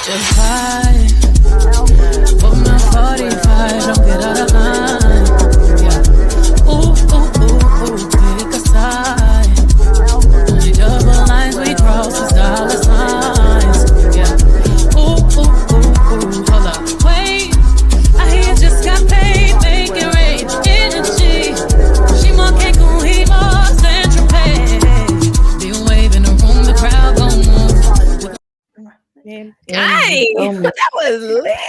Just vibe. Put my 45, don't get out of line. Yeah. Ooh, pick a side. Only double lines we cross is dollar signs. Yeah. Ooh, hold up. Wait, I hear you just got paid, making rage energy. She more cake on heat, more central pay. Be waving the room, the crowd gon' move. Nice. That was lit.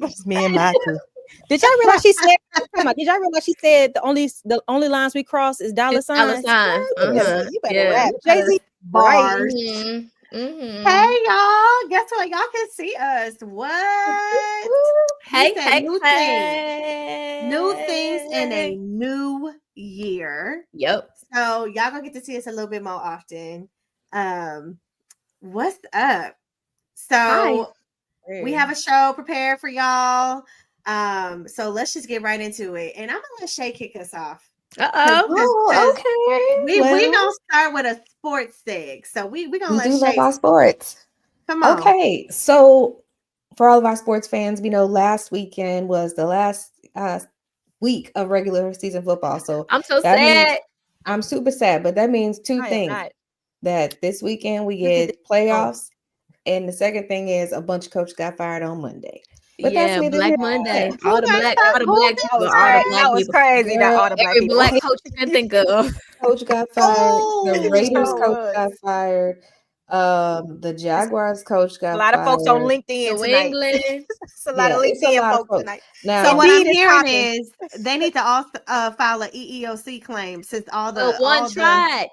Just me and my two. Did y'all realize she said? Did y'all realize she said the only lines we cross is dollar signs? You better rap, Jay-Z bars. Mm-hmm. Hey y'all, guess what? Y'all can see us. What? Hey, new things in a new year. Yep. So y'all gonna get to see us a little bit more often. What's up? So we have a show prepared for y'all. So let's just get right into it. And I'm gonna let Shay kick us off. Okay. We gonna start with a sports seg. So we gonna let Shay love our sports. Come on. Okay, so for all of our sports fans, we know last weekend was the last week of regular season football. So I'm so sad. I'm super sad, but that means two things. That this weekend we get playoffs, and the second thing is a bunch of coaches got fired on Monday. But yeah, that's Black Monday. All the black people, that was crazy. That all the black every people. black coach you can think of. Coach got fired. The Raiders coach got fired. The Jaguars coach got fired. A lot of folks on LinkedIn tonight. It's a lot of LinkedIn folks tonight. Now, so what I'm hearing is they need to also file a EEOC claim since all the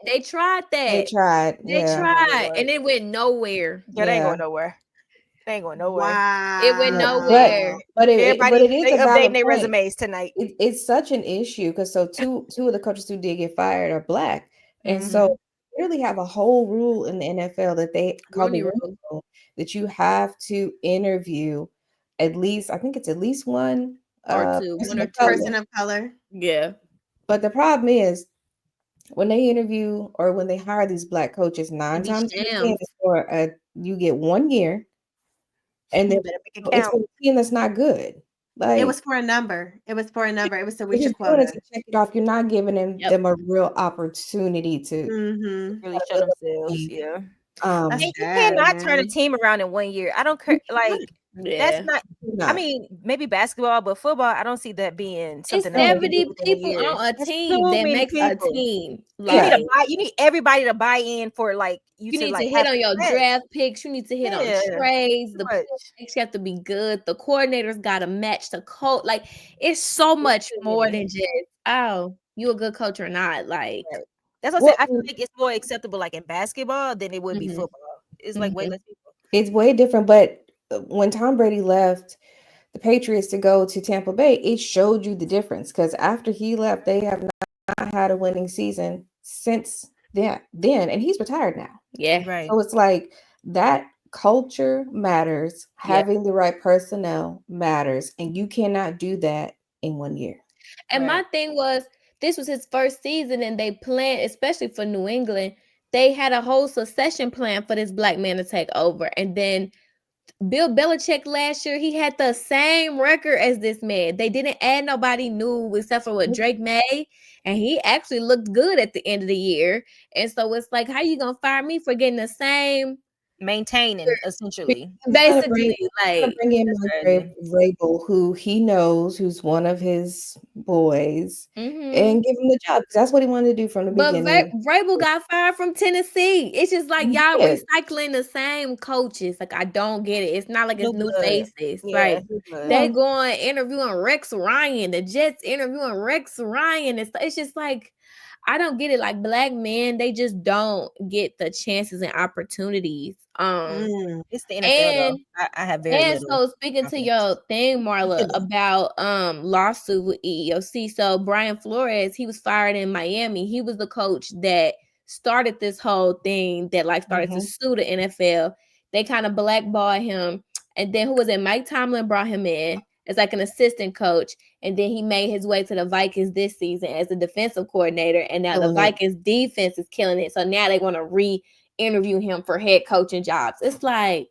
They tried that. They tried, and it went nowhere. Yeah, they ain't going nowhere. They ain't going nowhere. Wow. It went nowhere. But it is updating their resumes tonight. It's such an issue because two of the coaches who did get fired are black, and so they really have a whole rule in the NFL that they call the rule that you have to interview at least one or two person of color. Yeah. But the problem is when they interview or when they hire these black coaches, 9 times out of 10 you get 1 year. And then it's for a team that's not good. Like it was for a number. It was to reach a quota. To check it off. You're not giving them a real opportunity to really show themselves. Yeah. You cannot turn a team around in 1 year. I don't care. Like that's not. I mean, maybe basketball, but football, I don't see that being something. It's 70 people on a team that makes a team. Like, you need everybody to buy in for you need to hit on your draft picks. You need to hit on trades. The picks have to be good. The coordinators got to match the coach. Like it's so much more than just you a good coach or not. Like that's what I'm saying. I feel like it's more acceptable like in basketball than it would be football. It's like way less people. It's way different, but when Tom Brady left the Patriots to go to Tampa Bay, it showed you the difference because after he left, they have not had a winning season since then, and he's retired now. Yeah, right. So it's like that culture matters. Having the right personnel matters, and you cannot do that in 1 year. And my thing was, this was his first season, and they planned, especially for New England, they had a whole succession plan for this black man to take over, and then Bill Belichick last year, he had the same record as this man. They didn't add nobody new except for Drake May, and he actually looked good at the end of the year. And so it's like, how you gonna fire me for getting the same? Maintaining essentially, basically, bring in Vrabel, who he knows, who's one of his boys, and give him the job because that's what he wanted to do from the beginning. But Vrabel got fired from Tennessee. It's just like y'all recycling the same coaches. Like I don't get it. It's not like it's new faces. Like they going interviewing Rex Ryan. The Jets interviewing Rex Ryan. It's just like. I don't get it. Like black men, they just don't get the chances and opportunities. It's the NFL. I have very little. So speaking to your thing, Marla, about lawsuit with EEOC. So Brian Flores, he was fired in Miami. He was the coach that started this whole thing that started to sue the NFL. They kind of blackballed him, and then who was it? Mike Tomlin brought him in as like an assistant coach, and then he made his way to the Vikings this season as a defensive coordinator, and now the Vikings defense is killing it. So now they want to interview him for head coaching jobs. It's like,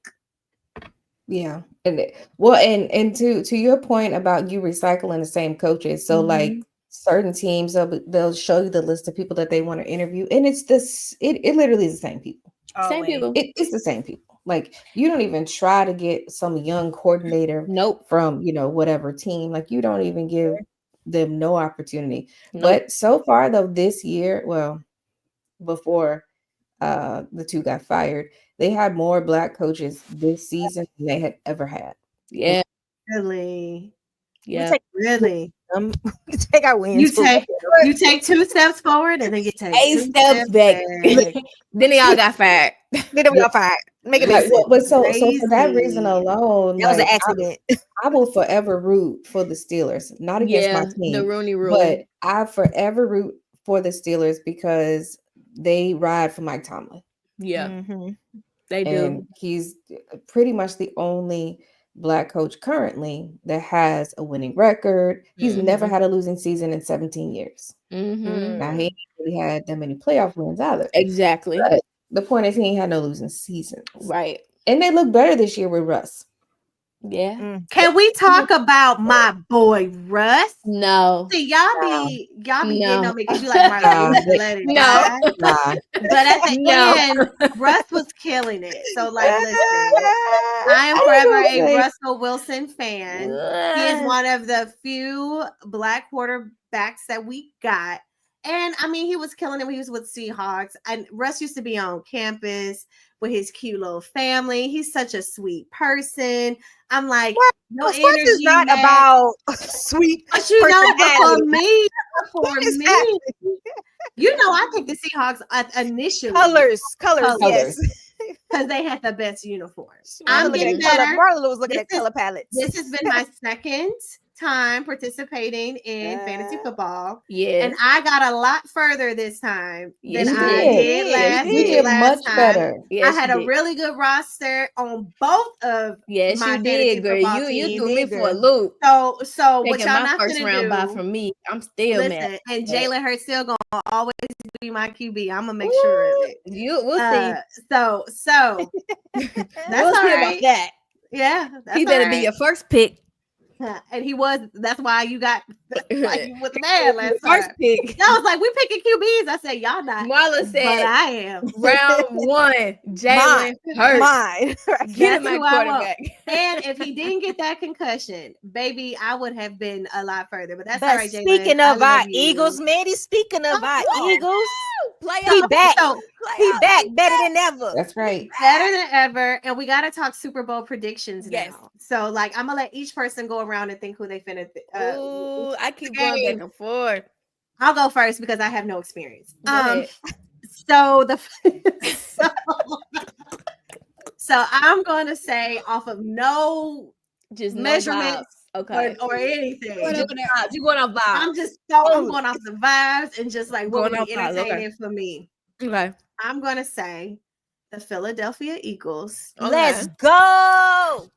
yeah, and to your point about you recycling the same coaches, so like certain teams they'll show you the list of people that they want to interview, and it's this it literally is the same people. Same people. It's the same people. Like you don't even try to get some young coordinator from whatever team. Like you don't even give them no opportunity. But so far though, this year, well, before the two got fired, they had more Black coaches this season than they had ever had. Yeah. Really? Yeah. Really? You take our wins. You take 2 steps forward and then you take 8 steps back. Then they all got fired. Then we got fired. Make it make sense. But so for that reason alone, that was an accident. I will forever root for the Steelers, not against my team, the Rooney Rule. but I forever root for the Steelers because they ride for Mike Tomlin. Yeah, they do. And he's pretty much the only Black coach currently that has a winning record. He's never had a losing season in 17 years. Now he ain't really had that many playoff wins either. Exactly. But the point is he ain't had no losing seasons. Right. And they look better this year with Russ. Yeah. Can we talk about my boy Russ? No. See, y'all be getting on me because you like Marlon. Let it die. But at the end, Russ was killing it. So like, listen, I am forever a Russell Wilson fan. He is one of the few Black quarterbacks that we got. And I mean, he was killing it when he was with Seahawks. And Russ used to be on campus with his cute little family. He's such a sweet person. I'm like, sports is not about sweet. But for me, I think the Seahawks initially colors, yes. Because they had the best uniforms. I'm getting better. Marla was looking at color palettes. This has been my second time participating in fantasy football. Yeah. And I got a lot further this time than I did last year. You did much better. I had a really good roster on both of my fantasy football teams. You threw me for a loop. So what taking y'all my not first gonna round do, bye from me. I'm still mad. And Jalen Hurts still gonna always be my QB. I'm gonna make sure of it. We'll see. So that's we'll all see right. about that. Yeah, that's he better be your first pick. And he was. That's why you got like you was mad last first time. pick. I was like, we picking QBs. I said, y'all not. Marla said, but I am. Round 1, Jalen Hurts. Mine. Get him my quarterback. And if he didn't get that concussion, baby, I would have been a lot further. But that's all right, Jalen. Speaking of our Eagles, Manny. Speaking of our Eagles, he back. He back better than ever. That's right. Better than ever. And we got to talk Super Bowl predictions now. So, like, I'm gonna let each person go around and think who they finna. I keep going back and forth. I'll go first because I have no experience. So I'm going to say off of no measurements or anything. You going off vibes. I'm going off the vibes and just like what would be entertaining for me. Okay. I'm going to say the Philadelphia Eagles. Okay. Let's go.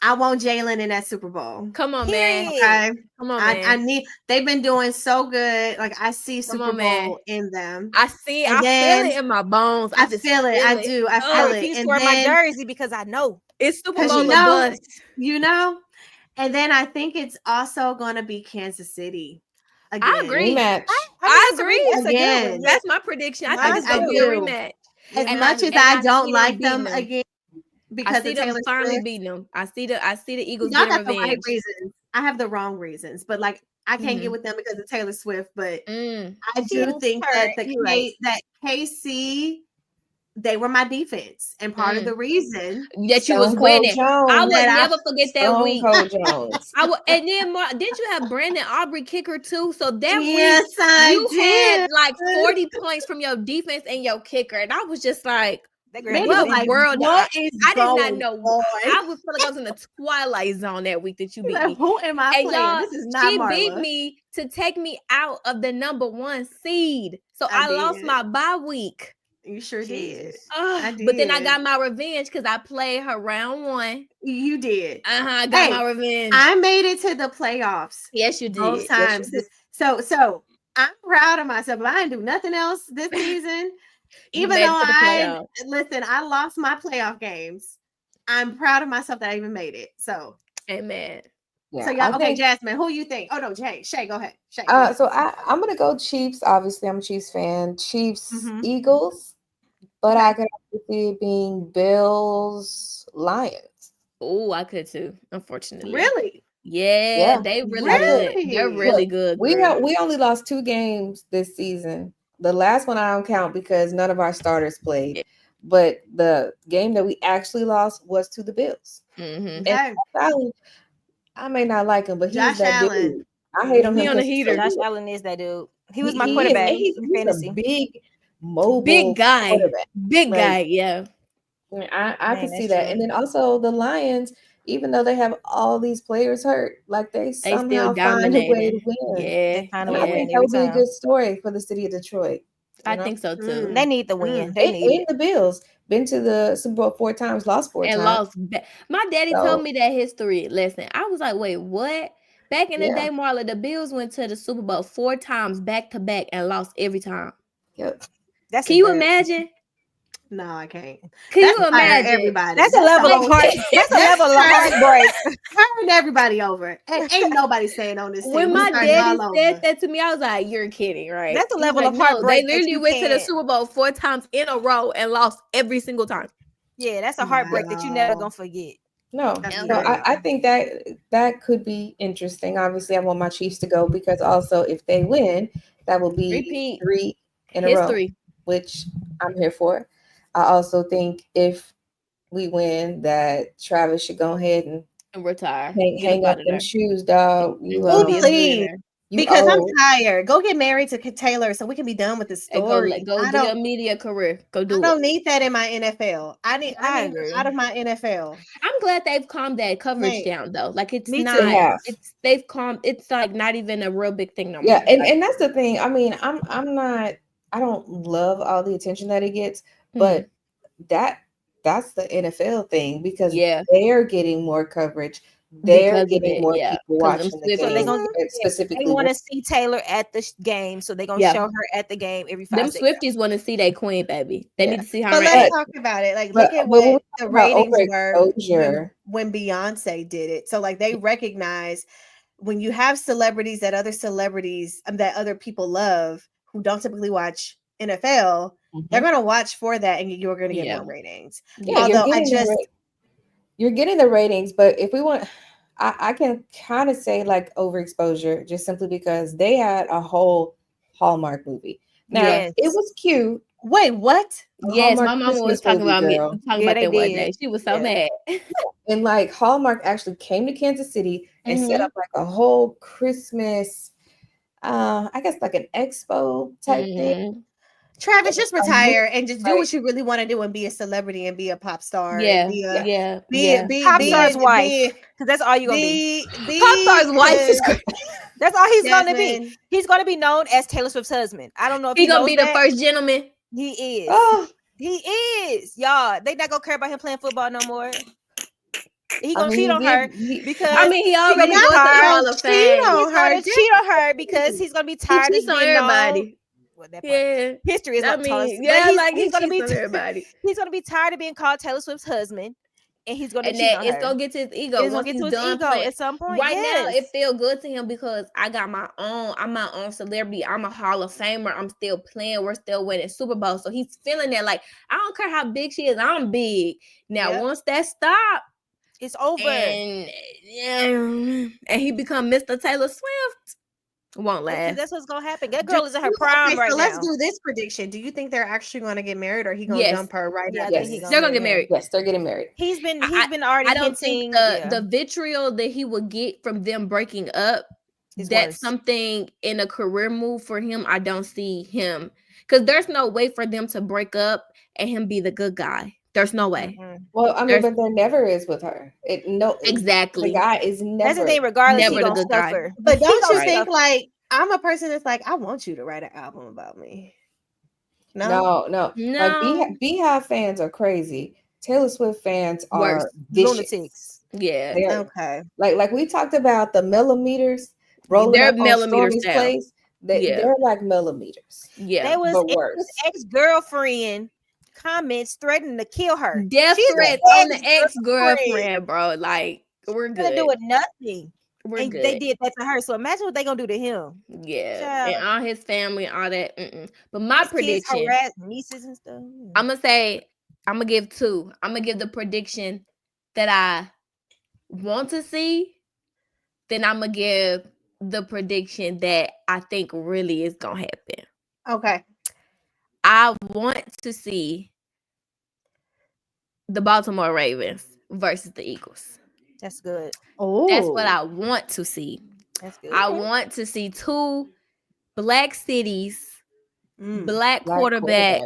I want Jalen in that Super Bowl. Come on, man. Okay. Come on, man. I need. They've been doing so good. Like I see Super Bowl in them. I see. I feel it in my bones. I feel it. I do. I feel it. He's wearing my jersey because I know it's Super Bowl. Bust. And then I think it's also going to be Kansas City. Again. I agree. I agree. Again. That's my prediction. I think it's going to be a rematch. As much as I don't like them again. Because I see them finally beating them. I see the Eagles y'all getting got revenge. The right reasons. I have the wrong reasons, but like I can't get with them because of Taylor Swift. But I do think that KC, they were my defense, and part of the reason that you was winning, I would never forget that week. I would, and then didn't you have Brandon Aubrey kicker too? So that week you had like 40 points from your defense and your kicker, and I was just like. What world? I did not know. I would feel like I was in the twilight zone that week that you beat me. Who am I playing? This is not Marla. She beat me to take me out of the number 1 seed. So I lost my bye week. You sure did. But then I got my revenge because I played her round 1. You did. I got my revenge. I made it to the playoffs. Yes, you did. Both times. Yes, so I'm proud of myself. But I didn't do nothing else this season. Even though I lost my playoff games. I'm proud of myself that I even made it. So, amen. Yeah, so y'all, okay, Jasmine, who you think? Oh no, Shay, go ahead. Shay. So I'm gonna go Chiefs. Obviously, I'm a Chiefs fan. Chiefs, Eagles, but I could also see it being Bills, Lions. Oh, I could too. Unfortunately, really. Yeah, they really good. They're really good. We only lost 2 games this season. The last one I don't count because none of our starters played. Yeah. But the game that we actually lost was to the Bills. Mm-hmm. And I may not like him, but he's that dude. I hate him. He on a heater. Josh Allen is that dude. He was my quarterback. He's a big, mobile, big guy. Quarterback. Big guy. Yeah. I can see that. True. And then also the Lions, even though they have all these players hurt, like they somehow find a way to win. Yeah, they find a way to win. That would be a good story for the city of Detroit. I think so too. They need the win. They need the Bills. Been to the Super Bowl 4 times, lost 4 times. My daddy told me that history lesson. I was like, wait, what? Back in the day, Marla, the Bills went to the Super Bowl 4 times back to back and lost every time. Yep. Can you imagine? No, I can't. Can you imagine everybody? That's a level of heart. That's a level of heartbreak. Turn everybody over. Ain't nobody saying on this. When my daddy said that to me, I was like, "You're kidding, right?" That's a level of heartbreak. They literally went to the Super Bowl 4 times in a row and lost every single time. Yeah, that's a heartbreak that you never gonna forget. No, I think that could be interesting. Obviously, I want my Chiefs to go because also if they win, that will be 3 in a row, which I'm here for. I also think if we win, that Travis should go ahead and retire. Hang up them shoes, dog. Please. Because I'm tired. Go get married to Taylor so we can be done with the story. Go get a media career. Go do it. I don't need that in my NFL. I need out of my NFL. I'm glad they've calmed that coverage down though. Like it's not. They've calmed. It's like not even a real big thing no more. Yeah, and that's the thing. I mean, I'm not. I don't love all the attention that it gets, but that's the NFL thing because they're getting more coverage. They're getting more people watching the game. Specifically, they want to see Taylor at the game, so they're gonna show her at the game every 5 seconds. Them Swifties want to see their queen, baby. They need to see her. But let's talk about it. Like, look at what the ratings were when Beyonce did it. So, like, they recognize when you have celebrities that other people love who don't typically watch NFL. They're gonna watch for that, and you're gonna get more ratings. Yeah, although you're getting the ratings, but if we want, I can kind of say like overexposure, just simply because they had a whole Hallmark movie. Now it was cute. Wait, what? Yes, my mama was talking about me. Talking about that one day. She was so mad. And like Hallmark actually came to Kansas City and set up like a whole Christmas, I guess like an expo type thing. Travis, just retire and just do what you really want to do and be a celebrity and be a pop star. Be pop star's wife, because that's all you're gonna be. Pop star's wife is great. That's all he's gonna be. He's gonna be known as Taylor Swift's husband. I don't know if he's gonna be the first gentleman. He is. Oh, he is. Y'all, they not gonna care about him playing football no more. He gonna cheat on her because he already goes to the Hall of Fame. He's gonna cheat on her because he's gonna be tired of being everybody. History is not taught us. He's gonna be everybody. He's gonna be tired of being called Taylor Swift's husband, and he's gonna cheat on her. It's gonna get to his ego. It's gonna get to his ego at some point. Right now, it feels good to him because I got my own. I'm my own celebrity. I'm a Hall of Famer. I'm still playing. We're still winning Super Bowl. So he's feeling that. Like I don't care how big she is. I'm big now. Once that stops, it's over. And he become Mr. Taylor Swift. Won't last. That's what's gonna happen. That girl is in her prime right now. Let's do this prediction. Do you think they're actually going to get married, or he gonna dump her right now? Yes, they're gonna get married. Yes, they're getting married. He's been already. I don't think the vitriol that he would get from them breaking up. That's something in a career move for him. I don't see him because there's no way for them to break up and him be the good guy. There's no way. Well, I mean, but there never is with her. Exactly. The guy is never. That's the thing. Regardless, never the good guy. But don't you think like I'm a person that's like I want you to write an album about me? No. Like Beehive fans are crazy. Taylor Swift fans are lunatics. Yeah. Okay. Like we talked about the millimeters rolling up on Stormy's place. They're like millimeters. Yeah. There was but his worse. ex-girlfriend comments threatening to kill her. Death She's threats on the ex-girlfriend, bro. Like, we're good. Doing nothing. We're good. They did that to her. So imagine what they gonna do to him. Yeah. Child. And all his family, all that. But my prediction, kids harass nieces and stuff. I'm gonna give two. I'm gonna give the prediction that I want to see. Then I'm gonna give the prediction that I think really is gonna happen. Okay. I want to see the Baltimore Ravens versus the Eagles. That's good. Oh, that's what I want to see. That's good. I want to see two black cities, black quarterbacks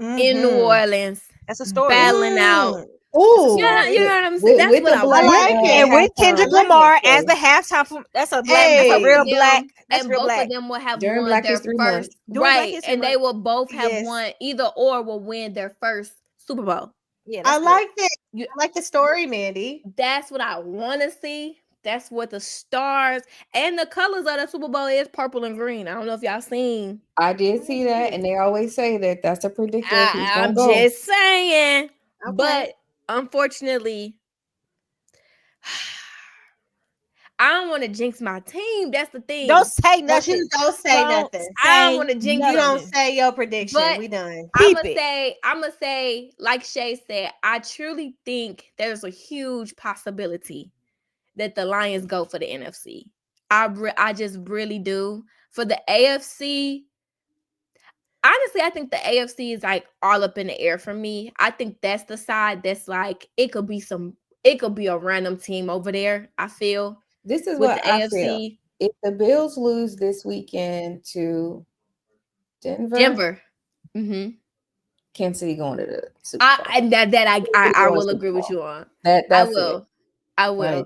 in New Orleans. That's a story. Battling out. Oh, you know what I'm saying? That's what I like. And with Kendrick Lamar as the halftime, that's a black, that's a real black. That's and real both black. of them will have During won Black their History first, Month. right? And they will both have won. Either or will win their first Super Bowl. Yeah, I like it. I like the story, Mandy. That's what I want to see. That's what the stars and the colors of the Super Bowl is purple and green. I don't know if y'all seen. I did see that, and they always say that that's a predictor. I'm just saying. Okay. But unfortunately, I don't want to jinx my team. That's the thing. Don't say nothing. Don't say nothing. I don't want to jinx. You don't say your prediction. But we done. I'm gonna say, like Shay said, I truly think there's a huge possibility that the Lions go for the NFC. I just really do. For the AFC, honestly, I think the AFC is like all up in the air for me. I think that's the side that's like it could be a random team over there. I feel this is with what the I AFC. feel. If the Bills lose this weekend to Denver, Kansas City going to the Super Bowl. I will agree with you on. I will. Right.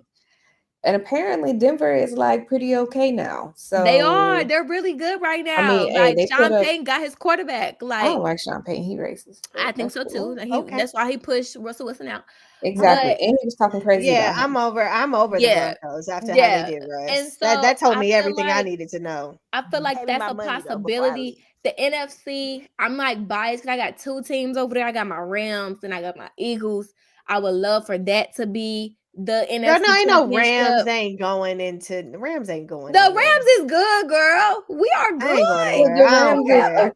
And apparently Denver is like pretty okay now. So they are. They're really good right now. I mean, like Sean Payton got his quarterback. Like I don't like Sean Payton. He racist. I think so too. That's why he pushed Russell Wilson out. Exactly. And he was talking crazy about him. I'm over the Broncos after how they did Russ. And so that told me everything I needed to know. I feel like that's a possibility. The NFC, I'm like biased because I got two teams over there. I got my Rams and I got my Eagles. I would love for that to be the NFC. No, ain't no Rams. They ain't going into the Rams. Ain't going. The Rams is good, girl. We are good.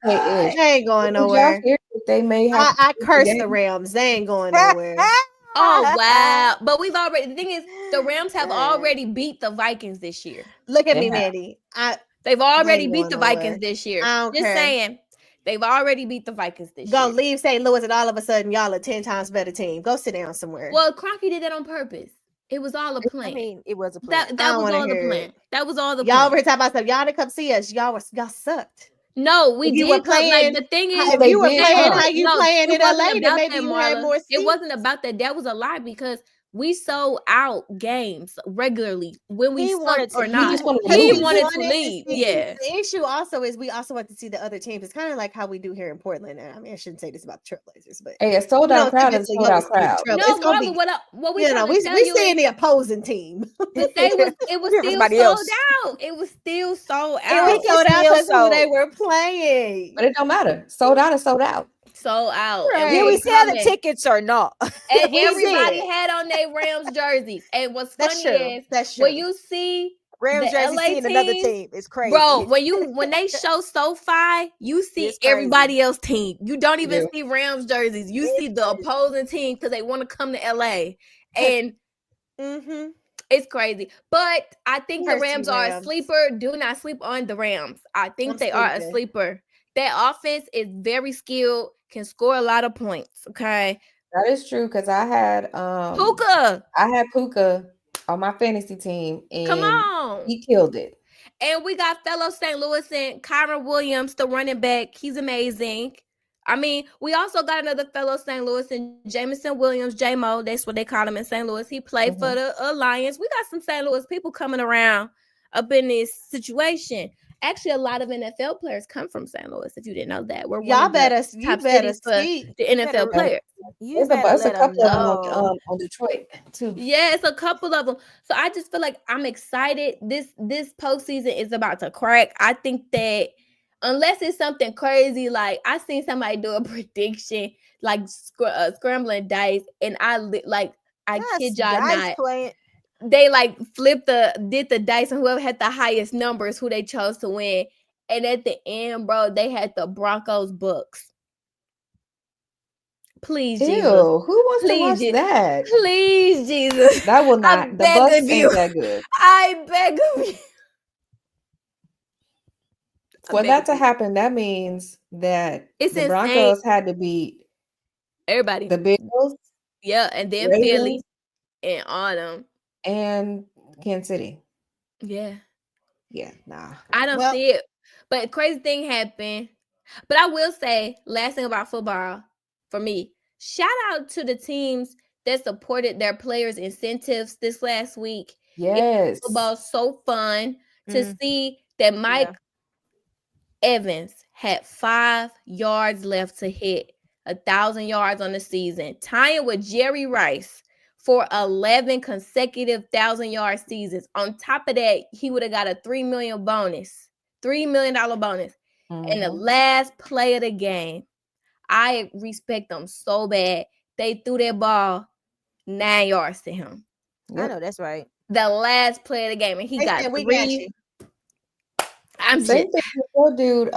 They ain't going nowhere. They may have. I curse the Rams. They ain't going nowhere. Oh wow! But we've already. The thing is, the Rams have already beat the Vikings this year. Look at me, Mandy. They've already beat the Vikings this year. I don't care. Saying. They've already beat the Vikings this year. Gonna leave St. Louis and all of a sudden y'all a 10 times better team. Go sit down somewhere. Well, Kroenke did that on purpose. It was all a plan. I mean, it was a plan. That was all the plan. That was all the plan. Y'all over here talking about stuff. Y'all didn't come see us. Y'all sucked. No, we did. Were playing, like, the thing is, if you were playing how you playing in LA, then maybe you had more seats. It wasn't about that. That was a lie because we sold out games regularly when we sucked or not. He wanted to leave. Yeah. The issue also is we also want to see the other teams. It's kind of like how we do here in Portland. I mean, I shouldn't say this about the Trailblazers, but a sold out crowd is sold out crowd. No, brother, what we seeing the opposing team. It was still sold out. It was still sold out. It was sold out because who they were playing. But it don't matter. Sold out is sold out. Sold out. Right. Did we sell the tickets or not? And everybody had on their Rams jerseys. And what's funny is when you see Rams jersey seeing another team, it's crazy. Bro, when they show SoFi, you see everybody else's team. You don't even see Rams jerseys. You see the opposing team because they want to come to LA. And it's crazy. But I think the Rams are a sleeper. Do not sleep on the Rams. I think they are a sleeper. Their offense is very skilled, can score a lot of points. Okay. That is true because I had Puka. I had Puka on my fantasy team and come on, he killed it. And we got fellow St. Louis and Kyron Williams, the running back. He's amazing. I mean, we also got another fellow St. Louis and Jamison Williams, J-Mo. That's what they call him in St. Louis. He played for the Lions. We got some St. Louis people coming around up in this situation. Actually, a lot of NFL players come from St. Louis. If you didn't know that, we're y'all better top cities for the NFL players. There's a couple of them on Detroit too. Yeah, it's a couple of them. So I just feel like I'm excited. This postseason is about to crack. I think that unless it's something crazy, like I seen somebody do a prediction, like scrambling dice, and I kid y'all not. Playing. They like did the dice, and whoever had the highest numbers, who they chose to win. And at the end, bro, they had the Broncos Bucks. Please, Jesus. Ew, who wants to watch that? Please, Jesus. That will not. The Bucks ain't that good. I beg of you. For that to happen, that means that the Broncos had to beat everybody. The Bills. Yeah, and then Ravens, Philly and all them. And Kansas City. Yeah. Yeah, nah. I don't see it. But crazy thing happened. But I will say, last thing about football, for me, shout out to the teams that supported their players' incentives this last week. Yes. Football's so fun to see that Mike Evans had 5 yards left to hit 1,000 yards on the season, tying with Jerry Rice for 11 consecutive 1,000-yard seasons. On top of that, he would have got a $3 million bonus. And the last play of the game, I respect them so bad. They threw that ball 9 yards to him. Yep. I know that's right. The last play of the game, and he got 3. I'm same thing with your dude.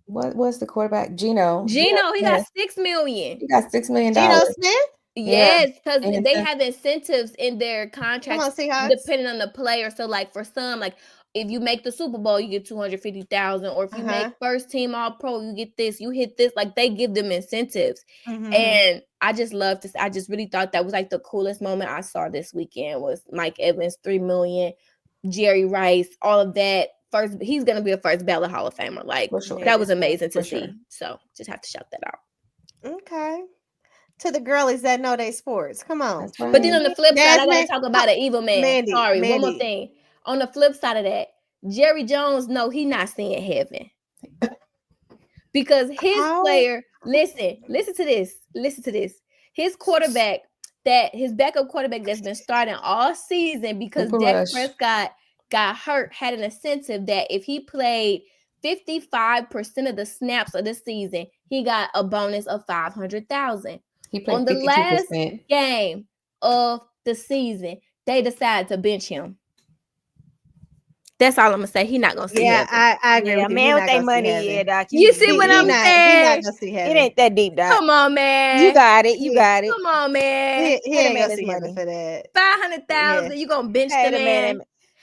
What was the quarterback? Geno, he got $6 million. He got $6 million. Geno Smith? Yes, because they have incentives in their contracts depending on the player. So, like for some, like if you make the Super Bowl, you get $250,000, or if you make first team All Pro, you get this. You hit this. Like they give them incentives, and I just love this. I just really thought that was like the coolest moment I saw this weekend was Mike Evans, $3 million, Jerry Rice, all of that. He's gonna be a first ballot Hall of Famer. Like that was amazing to see. So just have to shout that out. Okay. To the girlies that know they sports. Come on. Right. But then on the flip side, I gotta talk about an evil man. Mandy, one more thing. On the flip side of that, Jerry Jones, no, he not seeing heaven. Because his player, listen to this. His quarterback, his backup quarterback that's been starting all season because Dak Prescott got hurt, had an incentive that if he played 55% of the snaps of the season, he got a bonus of $500,000. He played on the 52%. last game of the season, they decided to bench him. That's all I'm gonna say. He's not gonna see heaven. I agree with you. Man, with their money, Doc. You see what I'm saying? He's not gonna see heaven. It ain't that deep, Doc. Come on, man. You got it. Come on, man. He ain't gonna see heaven for that. 500,000. You gonna bench the man?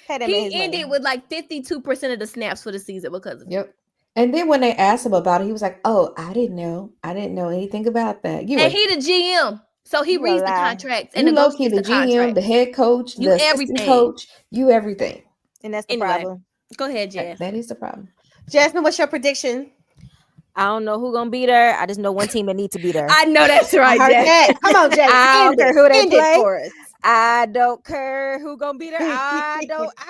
He ended money. with like 52% of the snaps for the season because of it. And then when they asked him about it, he was like, "Oh, I didn't know anything about that." He the GM, so he reads the contracts and negotiates the GM, the head coach, the assistant coach, you everything. And that's the problem. Go ahead, Jazz. That is the problem. Jasmine, what's your prediction? I don't know who gonna beat her. I just know one team that needs to beat her. I know that's right, Jazz. Come on, Jazz. I don't care who they play. For us. I don't care who gonna beat her. I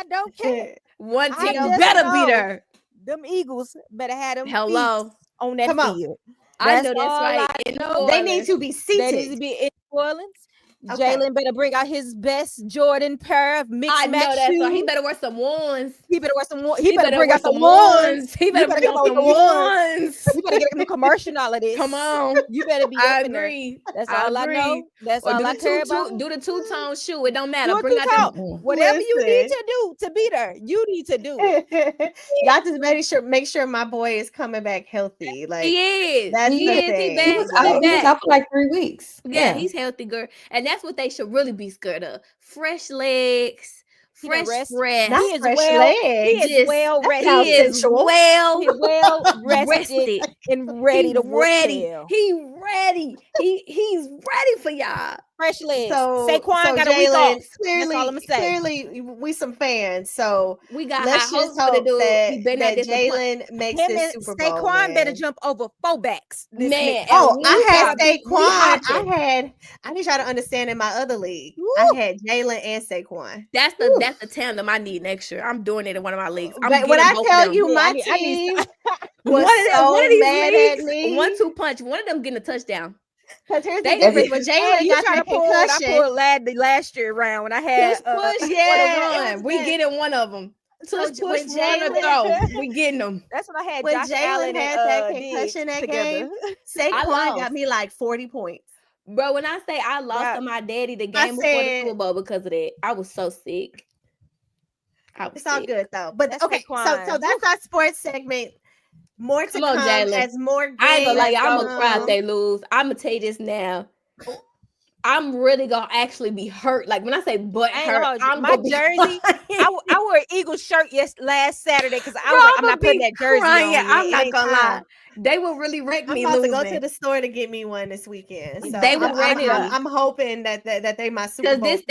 don't care. One team better beat her. Them Eagles better have them on that field. I know that's right. They need to be seated. They need to be in New Orleans. Okay. Jalen better bring out his best Jordan pair of mixed match shoes. Right. He better wear some ones. He better bring out some ones. He better bring out some ones. You better get a commercial all of this. Come on. You better be I agree. That's all I know. That's all I care about. Do the two-tone shoe. It don't matter. Bring out whatever you need to do to beat her. You need to do it. Y'all just make sure my boy is coming back healthy. Like he is. That's he the is. thing. He was out for like 3 weeks. Yeah, he's healthy, girl. And that's what they should really be scared of. Fresh legs, fresh breath. He is well rested. He is well rested and ready to work. He's ready for y'all. Fresh legs. So Saquon got a week off. Clearly, we some fans. So we got let's just hope that Jalen makes this Super Bowl. Saquon better jump over 4 backs. I had Saquon. I need y'all to understand in my other league. I had Jalen and Saquon. That's the tandem I need next year. I'm doing it in one of my leagues. When I tell you my team was so mad at me. 1-2 punch. One of them getting a touchdown. Because here's the difference. When Jalen got that concussion, I pulled last year around when I had push, yeah, we getting one of them. So Push, when one of throw. We getting them. That's when I had when Josh Jalen Allen had and that Diggs concussion that together. game, Saquon got me like 40 points. Bro, when I say I lost to my daddy the game before the Super Bowl because of that, I was so sick. It's all good though. But that's okay, so that's our sports segment. More to come as more games. I ain't gonna lie, I'm gonna cry if they lose. I'm gonna tell you this now. I'm really gonna actually be hurt. Like when I say butt hurt, I'm my gonna jersey. I wore an Eagles shirt last Saturday because I was like, I'm not putting that jersey on. I'm not gonna lie. They will really wreck me. I'm about to go to the store to get me one this weekend. So they will wreck me. I'm hoping that they my Super Bowl. Because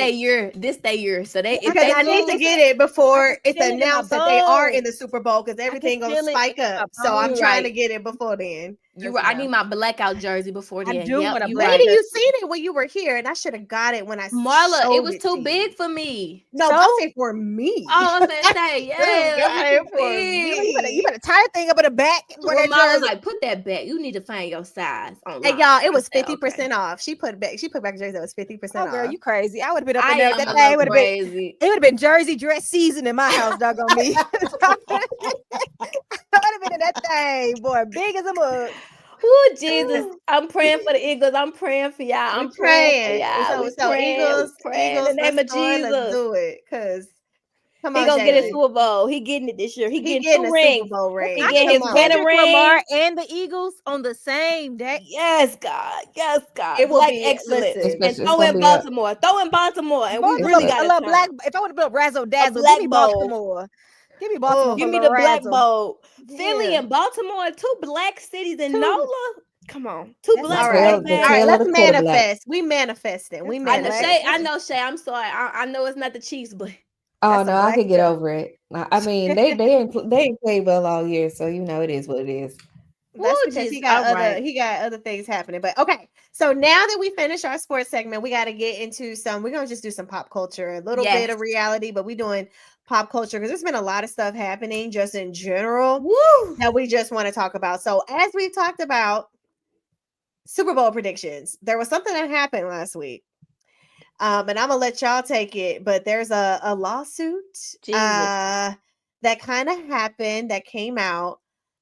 this their year. So they because I need to get it before it's announced that they are in the Super Bowl because everything gonna spike up. So I'm trying to get it before then. I need my blackout jersey before then. I do want a Maybe you seen it when you were here, and I should have got it when I Marla, it was too big for me. No, don't say for me. Oh, I was gonna say, yeah, for me. You better tie a thing up in the back. Marla, like, put that back. You need to find your size online. And y'all, it was 50% off. She put back a jersey that was 50% off. Girl, you crazy? I would have been up in there. That thing would have been. It would have been jersey dress season in my house. Doggone me. I would have been in that thing, boy, big as a mug. Oh, Jesus. I'm praying for the Eagles. I'm praying for y'all. I'm praying for y'all. So Eagles, in the name of Jesus. Let's do it. Because come on, he gonna get a Super Bowl. He getting it this year. He getting a rings. Super Bowl ring. He getting his wedding ring. Lamar and the Eagles on the same day. Yes, God. Yes, God. It will like be excellent. And throw in Baltimore. Throw in Baltimore. And we really got a black. If I would have built Razzle Dazzle, give me Baltimore. Give me Baltimore. Give me the Black Bowl. Philly and Baltimore, two black cities in NOLA. Come on. Two black cities. All right, let's manifest. We manifesting. I know, Shay. I'm sorry. I know it's not the Chiefs, but oh no, I can get over it. I mean, they ain't played well all year, so you know it is what it is. That's because he got other things happening. But okay, so now that we finish our sports segment, we got to get into we're gonna just do some pop culture, a little bit of reality, but we're doing pop culture because there's been a lot of stuff happening just in general that we just want to talk about. So as we've talked about Super Bowl predictions, there was something that happened last week. And I'm gonna let y'all take it, but there's a lawsuit that kind of happened that came out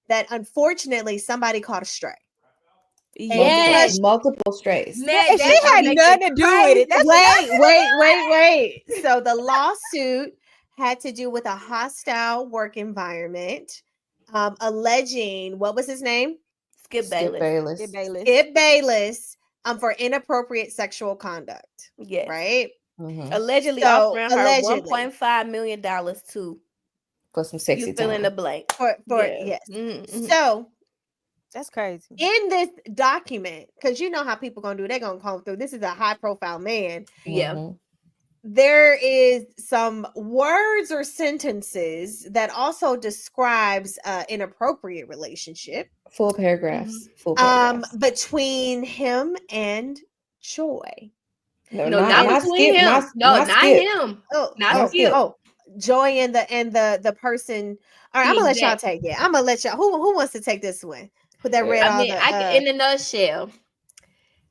that unfortunately somebody caught a stray. Yes, multiple strays. She had nothing to do with it. Wait. So the lawsuit had to do with a hostile work environment, alleging what was his name? Skip Bayless. Skip Bayless. For inappropriate sexual conduct. Yes. Right? Mm-hmm. Allegedly offering her $1.5 million to for some sexy you fill in the blank. Yes. Mm-hmm. So that's crazy. In this document, because you know how people gonna do, they're gonna come through. This is a high profile man. Yeah. Mm-hmm. There is some words or sentences that also describes inappropriate relationship. Full paragraphs. Between him and Joy. No, not between him. Not him. Not Skip. Oh, Joy and the person. All right, I'm gonna let y'all take it. I'm gonna let y'all. Who wants to take this one? Put that red. In a nutshell,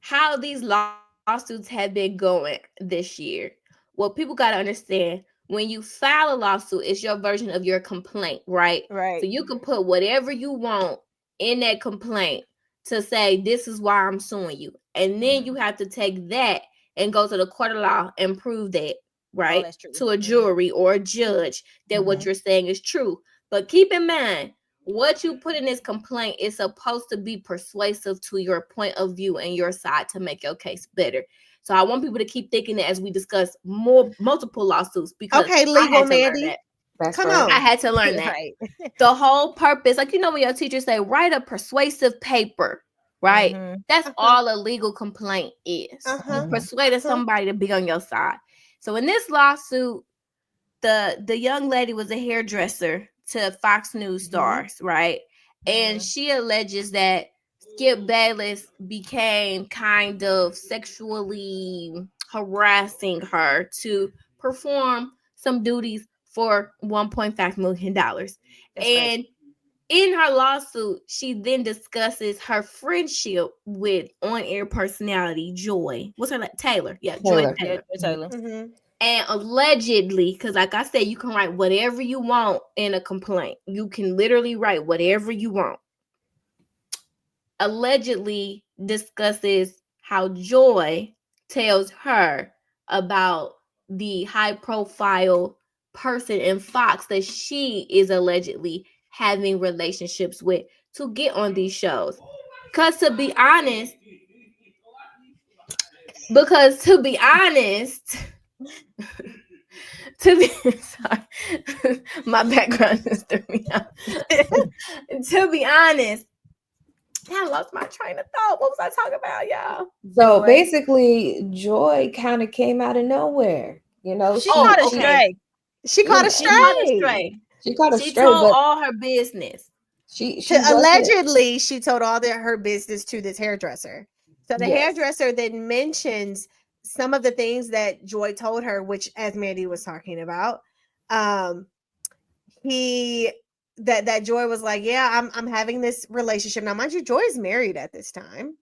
how these lawsuits have been going this year. Well, people got to understand, when you file a lawsuit, it's your version of your complaint, right? Right. So you can put whatever you want in that complaint to say, this is why I'm suing you. And then you have to take that and go to the court of law and prove that, right? To a jury or a judge that what you're saying is true. But keep in mind, what you put in this complaint is supposed to be persuasive to your point of view and your side to make your case better. So I want people to keep thinking that as we discuss multiple lawsuits, because legal Mandy, come on, I had to learn that. The whole purpose, like when your teachers say, write a persuasive paper, right? That's all a legal complaint is. You persuaded somebody to be on your side. So in this lawsuit, the young lady was a hairdresser to Fox News stars, right? And she alleges that Skip Bayless became kind of sexually harassing her to perform some duties for $1.5 million. And in her lawsuit, she then discusses her friendship with on-air personality Joy. What's her name? Taylor. Yeah, Joy Taylor. Yeah, Taylor. Mm-hmm. And allegedly, because like I said, you can write whatever you want in a complaint. You can literally write whatever you want. Allegedly discusses how Joy tells her about the high-profile person in Fox that she is allegedly having relationships with to get on these shows. Because to be honest, sorry, my background just threw me out. To be honest, I lost my train of thought. What was I talking about, y'all? So basically, Joy kind of came out of nowhere. You know, she caught a stray. She caught a stray. She caught a she stray. Told all her business. She allegedly she told all her business to this hairdresser. So the hairdresser then mentions some of the things that Joy told her, which, as Mandy was talking about, that Joy was like, yeah, I'm having this relationship. Now, mind you, Joy is married at this time.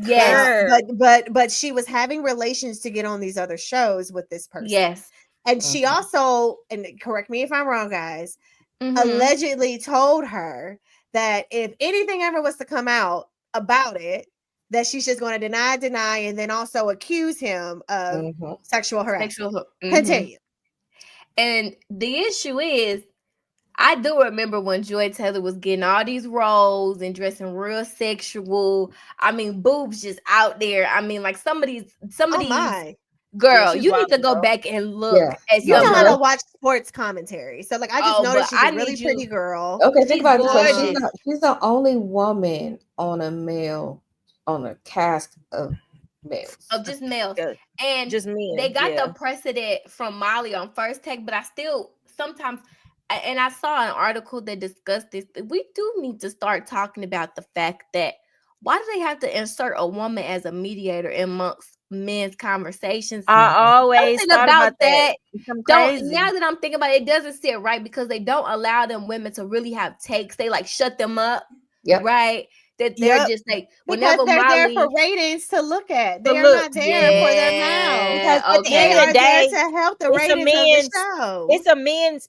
Yes. But she was having relations to get on these other shows with this person. Yes. And she also, and correct me if I'm wrong, guys, allegedly told her that if anything ever was to come out about it, that she's just going to deny, and then also accuse him of sexual harassment. Continue. And the issue is, I do remember when Joy Taylor was getting all these roles and dressing real sexual. I mean, boobs just out there. I mean, like some of these girl, you need to go back and look at you know how to watch sports commentary. So like I just noticed she's a really pretty girl. Okay, think about it. She's the only woman on a cast of males. Of just males. And just men. They got the precedent from Molly on First Take, but I still sometimes, and I saw an article that discussed this. We do need to start talking about the fact that why do they have to insert a woman as a mediator amongst men's conversations? I always thought about that. Now that I'm thinking about it, it doesn't sit right because they don't allow them women to really have takes. They like shut them up. Yep. Right. That they're just like because they're there for ratings to look at. They are not there for their mouth. Because at the end of the day, to help the ratings of the show.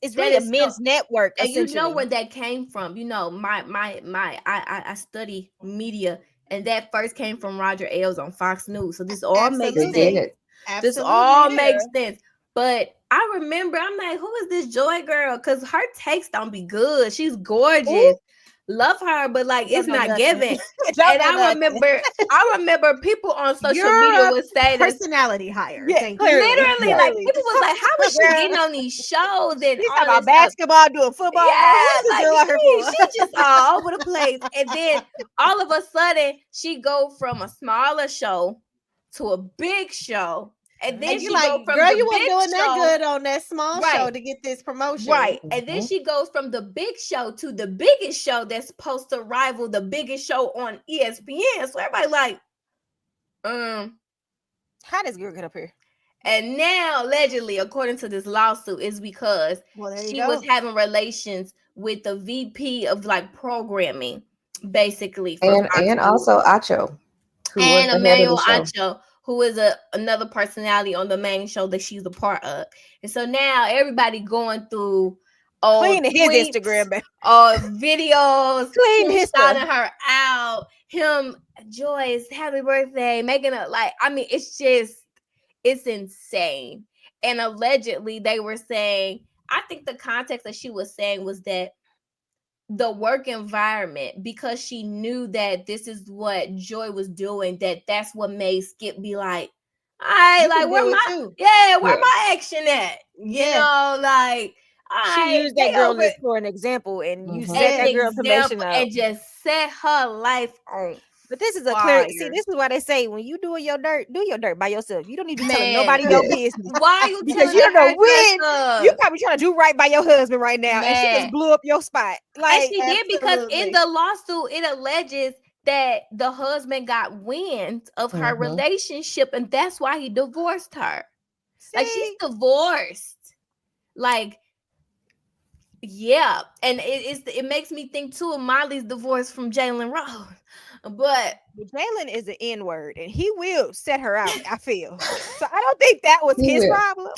It's really a men's network. And you know where that came from. You know, I study media, and that first came from Roger Ailes on Fox News. So this all makes sense. This all makes sense. But I remember, I'm like, who is this Joy girl? Because her takes don't be good. She's gorgeous. Ooh. Love her, but like it's not given. And I remember people on social media would say personality higher. Literally, like people was like, "How is she getting on these shows?" And she's talking about basketball, doing football. Yeah, like she just all over the place. And then all of a sudden, she go from a smaller show to a big show. And then she like, go from girl, the you weren't big doing show, that good on that small show to get this promotion. Right. And then she goes from the big show to the biggest show that's supposed to rival the biggest show on ESPN. So everybody like, how does girl get up here? And now, allegedly, according to this lawsuit, is because she was having relations with the VP of like programming, basically. And also Acho. And Emmanuel Acho, who is another personality on the main show that she's a part of. And so now everybody going through cleaning his Instagram, videos, shouting her out, him, Joyce, happy birthday, making it like, I mean, it's insane. And allegedly they were saying, I think the context that she was saying was that the work environment, because she knew that this is what Joy was doing, that's what made Skip be like, all right, like where my action at? You know, like she used that girl list for an example, and you set that girl information out and just set her life on. But this is a clear. See, this is why they say when you do your dirt by yourself. You don't need to be telling nobody your business. Why you? Because you don't know when you probably trying to do right by your husband right now, and she just blew up your spot. Like and she did because in the lawsuit it alleges that the husband got wind of her relationship, and that's why he divorced her. Like she's divorced. Like Yeah, and it makes me think too of Molly's divorce from Jalen Rose, but Jalen is an N word, and he will set her out. I feel so. I don't think that was He his will. problem.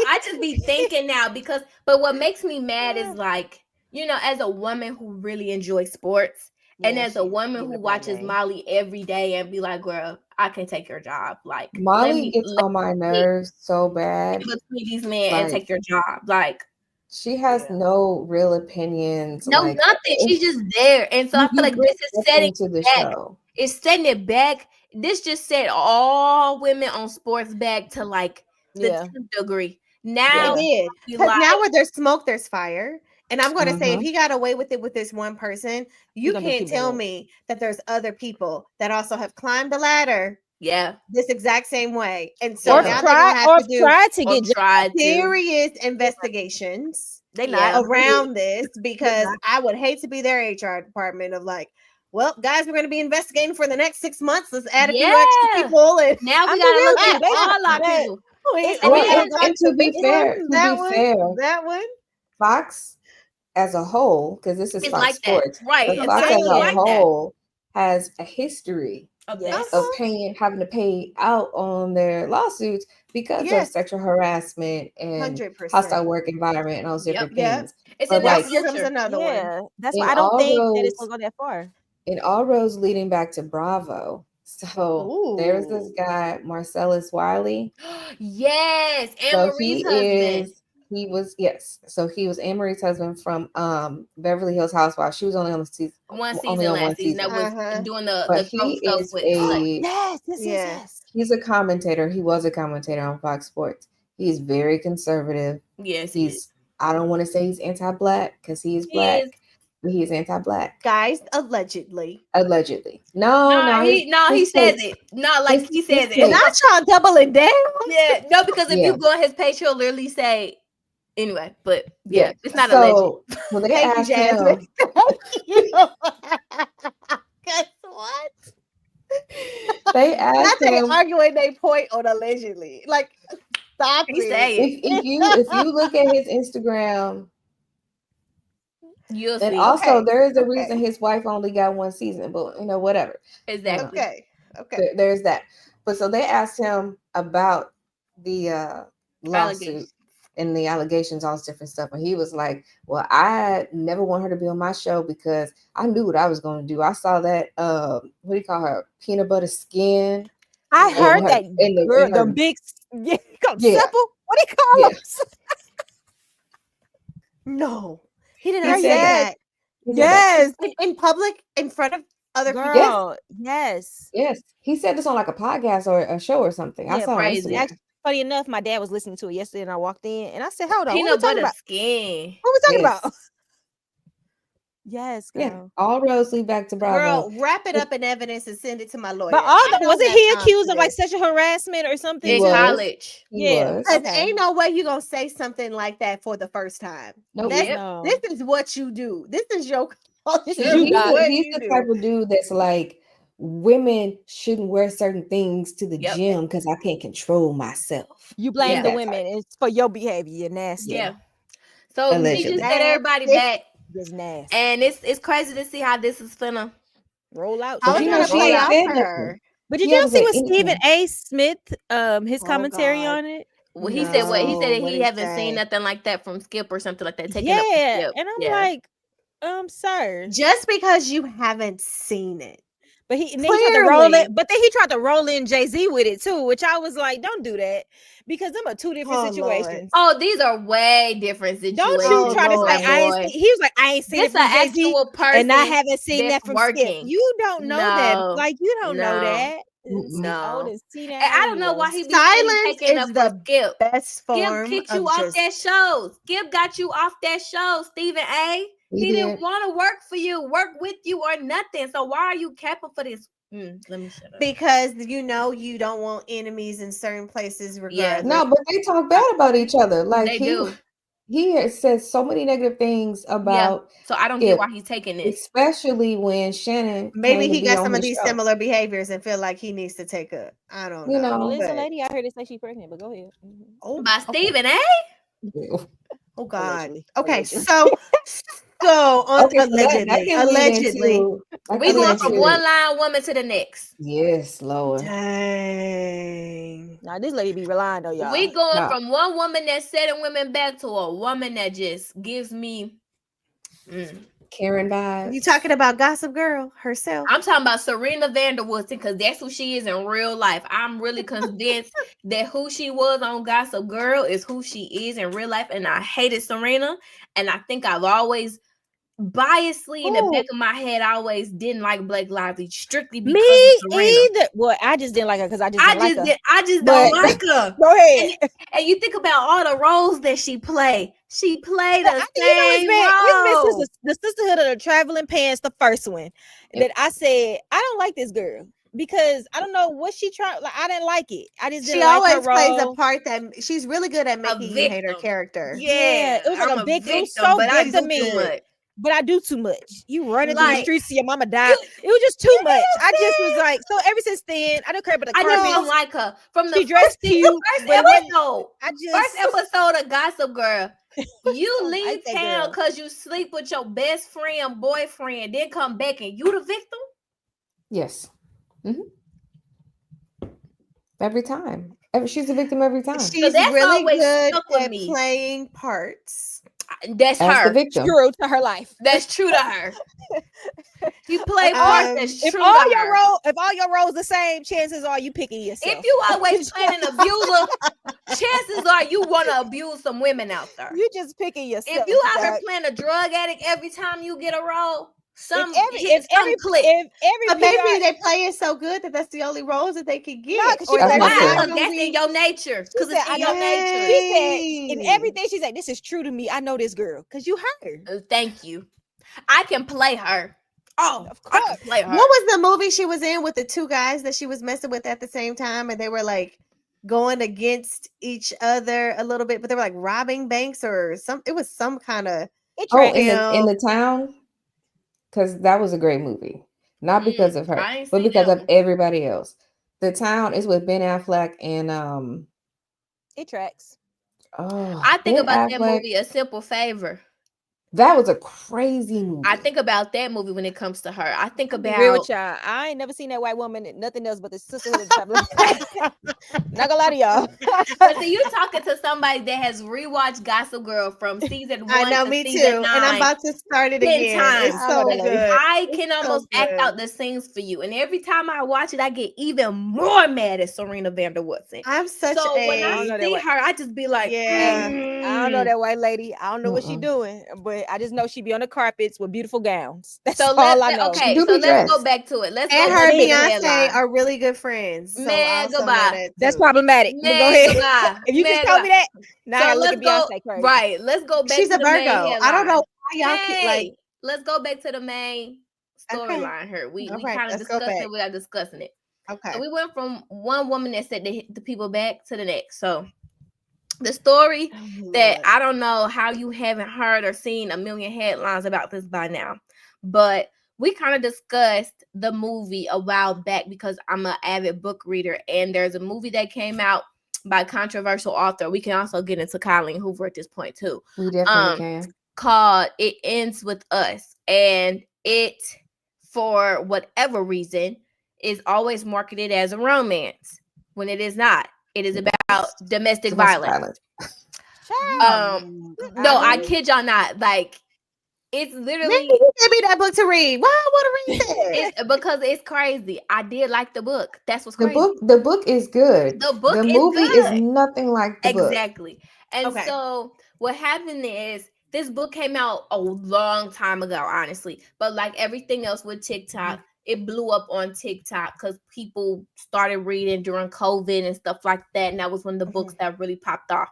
I just be thinking now because, but what makes me mad is like, as a woman who really enjoys sports, and as a woman who watches Molly every day and be like, girl, I can take your job. Like, Molly gets let on my me nerves so get bad. between these men and Like, take your job. Like, she has no real opinions. no, Like, nothing. She's just there. And so I feel you like bring this is setting nothing to the it back. show. It's setting it back. This just set all women on sports back to like the 10th degree. Now It did. Because now where there's smoke, there's fire. And I'm going to say, if he got away with it with this one person, you can't tell me that there's other people that also have climbed the ladder. Yeah. This exact same way. And so now they're going to have to do serious investigations around this, because I would hate to be their HR department of like, well, guys, we're going to be investigating for the next 6 months. Let's add a few extra people. And now we got to look at all our people. And to be fair, that one, Fox as a whole, because this is it's Fox like Sports, that. Right? but Fox as a whole has a history of having to pay out on their lawsuits because of sexual harassment and 100%. hostile work environment and all those different things. It's but like here comes another one. That's why I don't think that it's gonna go that far. In all roads leading back to Bravo. So there's this guy, Marcellus Wiley. Yes, So Anne-Marie's husband. So he was Anne-Marie's husband from Beverly Hills Housewives. She was only on the season last season. That was doing the he stuff is with yes. He's a commentator. He was a commentator on Fox Sports. He's very conservative. Yes, I don't want to say he's anti-black because he is black. But he is anti-black. Guys, allegedly. No, he says it. Not like he says it. Not y'all doubling down. Yeah, no, because if you go on his page, he'll literally say anyway. But yeah, it's not alleged. So they asked him. Guess what? They asked him. Arguing they point on allegedly. Like, stop it. If you look at his Instagram. You'll and see. Also, there is a reason his wife only got one season, but whatever. Exactly. Okay. There's that. But so they asked him about the lawsuit and the allegations, all this different stuff, and he was like, "Well, I never want her to be on my show because I knew what I was going to do. I saw that what do you call her, peanut butter skin? I heard that the big simple. What do you call them? No." He didn't say that. Yes. In public, in front of other people. Yes. He said this on like a podcast or a show or something. Yeah, I saw crazy. Actually, funny enough, my dad was listening to it yesterday and I walked in and I said, hold on, peanut butter skin. What we talking about? Yes, girl. Yeah, all roads lead back to Bravo. Girl, wrap it up in evidence and send it to my lawyer. But wasn't he accused of like sexual harassment or something? In college. Yeah. Ain't no way you gonna say something like that for the first time. No. This is what you do. This is your He's the type of dude that's like, women shouldn't wear certain things to the gym because I can't control myself. You blame the women. It's for your behavior. You're nasty. Yeah. So he just set everybody back. Just nasty. And it's crazy to see how this is finna roll out. But did you see what Stephen A. Smith his commentary on it? Well, he said he haven't seen nothing like that from Skip or something like that. And I'm like, sir, just because you haven't seen it. But he tried to roll it. But then he tried to roll in Jay-Z with it too, which I was like, don't do that, because them are two different situations. Lord. Oh, these are way different situations. Don't you try to say I ain't seen. He was like, I ain't seen it from Jay-Z, and I haven't seen that from Skip. You don't know that. Like, you don't know that. No, see that. I don't know why he be taking up the Skip. Best form. Skip kicked you off that show. Skip got you off that show, Stephen A. He didn't want to work for you, work with you, or nothing. So why are you capping for this? Let me shut up. Because you don't want enemies in certain places. Regardless. Yeah. No, but they talk bad about each other. Like they do. He has said so many negative things about. So I don't get why he's taking this, especially when Shannon. Maybe he got some of these similar behaviors and feel like he needs to take up. I don't know. Well, there's a lady I heard it say she's pregnant, but go ahead. By Stephen A. Oh God. Allegedly. Okay, so allegedly. We going from one line woman to the next. Yes, Lord. Dang. Now this lady be relying on y'all. We going from one woman that's setting women back to a woman that just gives me Karen vibes. You talking about Gossip Girl herself? I'm talking about Serena Vanderwoodson because that's who she is in real life. I'm really convinced that who she was on Gossip Girl is who she is in real life. And I hated Serena. And I think I've always biasly in the back of my head, I always didn't like Blake Lively strictly because of Serena. Either. Well, I just didn't like her because I just don't like her. Go ahead. And you think about all the roles that she played. She played the same role. The Sisterhood of the Traveling Pants, the first one, that I said I don't like this girl because I don't know what she tried. Like, I didn't like it. I just didn't. She always like her plays role. a part that she's really good at making you hate her character. Yeah, it was like I'm a victim. Victim, So but good to me. But I do too much. You running through the streets, see your mama die. It was just too much. I just was like, so ever since then, I don't care about the carpet. I just don't like her. From the first episode of Gossip Girl, you leave town because you sleep with your best friend, boyfriend, then come back and you the victim? Yes. Every time. She's a victim every time. She's really good at playing parts. That's her. The victim. True to her life. That's true to her. She played parts that's true to her. If all your roles the same, chances are you picking yourself. If you always playing an abuser, chances are you want to abuse some women out there. You just picking yourself. If you out there playing a drug addict every time you get a role, but maybe they play it so good that that's the only roles that they can get. That's in your nature. Because it's in your nature. She said, in everything she said, this is true to me. I know this girl because you heard her. Thank you. I can play her. Oh, of course. I can play her. What was the movie she was in with the two guys that she was messing with at the same time, and they were like going against each other a little bit, but they were like robbing banks or some. It was some kind of in the town. Because that was a great movie. Not because of her, but because of everybody else. The Town is with Ben Affleck and it tracks. Oh, I think about that movie, A Simple Favor. That was a crazy movie. I think about that movie when it comes to her. I think about real with y'all. I ain't never seen that white woman in nothing else but the Sisterhood of Traveling. Not gonna lie to y'all. But see, you talking to somebody that has rewatched Gossip Girl from season 1 I know, to me season 9, and I'm about to start it again. Times. It's so good. I can almost act out the scenes for you, and every time I watch it, I get even more mad at Serena Vanderwoodson. I'm such when I see her, I just be like, I don't know that white lady. I don't know what she doing, but I just know she be on the carpets with beautiful gowns. That's all I know. Okay, so let's go back to it. Let's and go her Beyonce are really good friends. So man, goodbye. That's problematic. Man, go ahead. Goodbye. If you just told me that, now I look at Beyonce crazy. Right, let's go back. She's to a Virgo. I don't know why y'all keep like. Let's go back to the main storyline here. We kind of discussed it without discussing it. Okay. So we went from one woman that set the people back to the next. So the story that I don't know how you haven't heard or seen a million headlines about this by now, but we kind of discussed the movie a while back because I'm an avid book reader, and there's a movie that came out by a controversial author. We can also get into Colleen Hoover at this point too. We definitely can. Called It Ends With Us, and it, for whatever reason, is always marketed as a romance when it is not. It is about domestic violence. No, I kid y'all not. Like, it's literally. Give me that book to read. Why I want to read it? Because it's crazy. I did like the book. That's what's crazy. The book is good. The book. The movie is nothing like the book. Exactly. And so what happened is this book came out a long time ago, honestly. But like everything else with TikTok, it blew up on TikTok because people started reading during COVID and stuff like that. And that was one of the books that really popped off.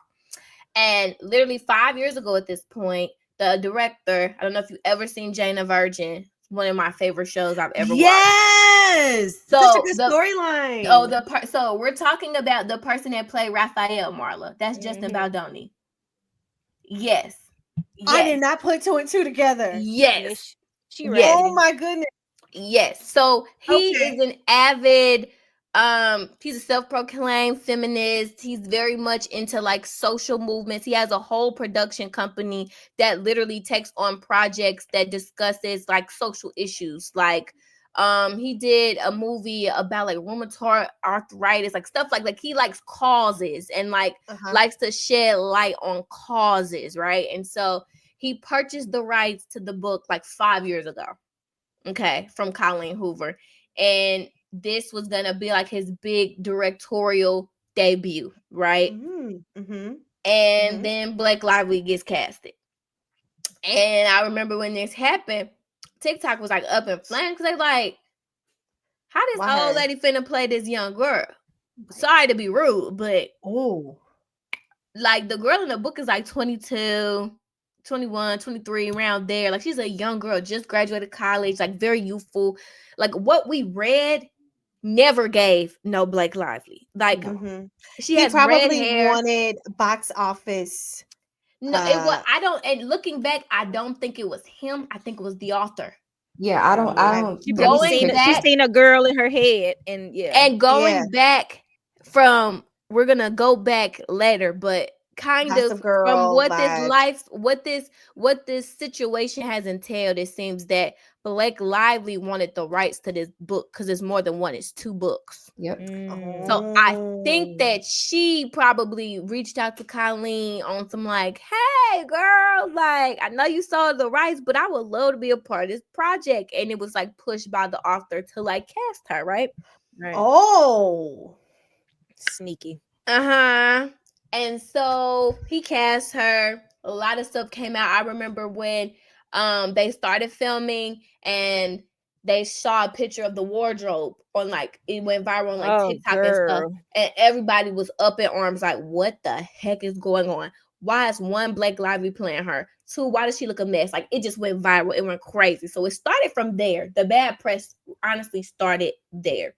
And literally 5 years ago at this point, the director, I don't know if you've ever seen Jane the Virgin, one of my favorite shows I've ever watched. Yes! So such a good storyline. So we're talking about the person that played Raphael, Marla. That's Justin Baldoni. Yes. I did not put two and two together. Yes. Oh my goodness. Yes. So he is an avid He's a self-proclaimed feminist. He's very much into like social movements. He has a whole production company that literally takes on projects that discusses like social issues. Like he did a movie about like rheumatoid arthritis, like stuff like he likes causes and like likes to shed light on causes, right? And so he purchased the rights to the book like 5 years ago, okay, from Colleen Hoover. And this was gonna be like his big directorial debut, right? And then Blake Lively gets casted. And I remember when this happened, TikTok was like up in flames because they like, how this old lady finna play this young girl? Sorry to be rude, but like the girl in the book is like 22, 21, 23, around there. Like she's a young girl, just graduated college, like very youthful. Like what we read never gave no Blake Lively. Like she has red hair. Wanted box office. No, it was. I don't. And looking back, I don't think it was him. I think it was the author. Yeah, I don't. She's seen a girl in her head, and going back from. We're gonna go back later, but kind of from what this situation has entailed, it seems that Blake Lively wanted the rights to this book because it's more than one, it's 2 books. Yep. So I think that she probably reached out to Colleen on some like, hey girl, like I know you saw the rights, but I would love to be a part of this project. And it was like pushed by the author to like cast her, right? Oh, sneaky. And so he cast her. A lot of stuff came out. I remember when they started filming and they saw a picture of the wardrobe on like, it went viral on like TikTok and stuff. And everybody was up in arms like, what the heck is going on? Why is one, Blake Lively playing her? 2, why does she look a mess? Like it just went viral. It went crazy. So it started from there. The bad press honestly started there.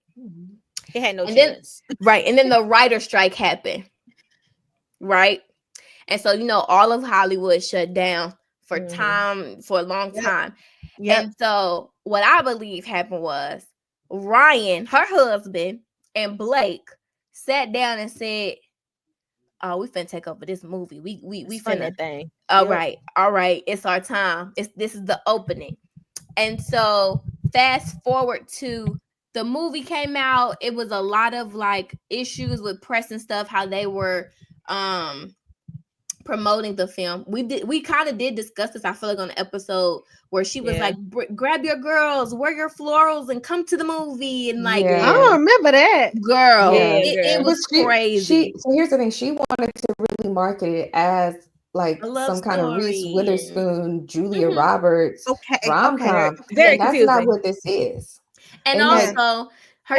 It had no chance. Right. And then the writer strike happened. Right. And so, all of Hollywood shut down for a long time. And so what I believe happened was Ryan, her husband, and Blake sat down and said, oh, we finna take over this movie. We finna that thing. All right. It's our time. This is the opening. And so fast forward to the movie came out. It was a lot of like issues with press and stuff, how they were promoting the film. We kind of did discuss this, I feel like, on the episode where she was like, grab your girls, wear your florals and come to the movie. And like, I don't remember that. Girl, it was crazy. So here's the thing. She wanted to really market it as like some kind of Reese Witherspoon, Julia Roberts rom-com. Very and that's confusing. not what this is. And also, her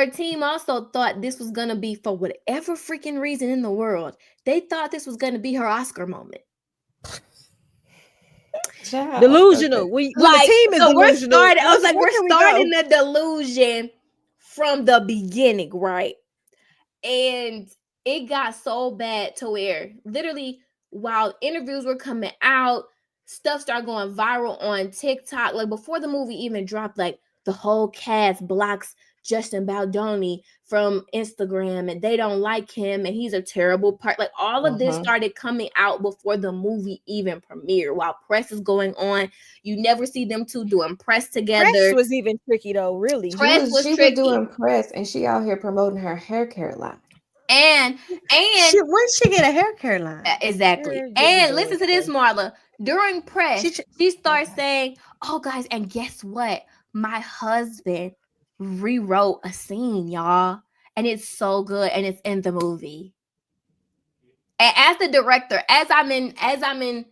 team also thought this was gonna be, for whatever freaking reason in the world, they thought this was gonna be her Oscar moment. Delusional. When the team is delusional. We're starting the delusion from the beginning, right? And it got so bad to where literally while interviews were coming out, stuff started going viral on TikTok. Like before the movie even dropped, like the whole cast blocks Justin Baldoni from Instagram and they don't like him and he's a terrible part. Like all of this started coming out before the movie even premiered. While press is going on, you never see them two doing press together. Press was even tricky though, really. She was doing press and she out here promoting her hair care line. And when she get a hair care line? Exactly. And listen to this, Marla. During press, she starts saying, oh guys, and guess what? My husband rewrote a scene, y'all, and it's so good, and it's in the movie. And as the director, as I'm in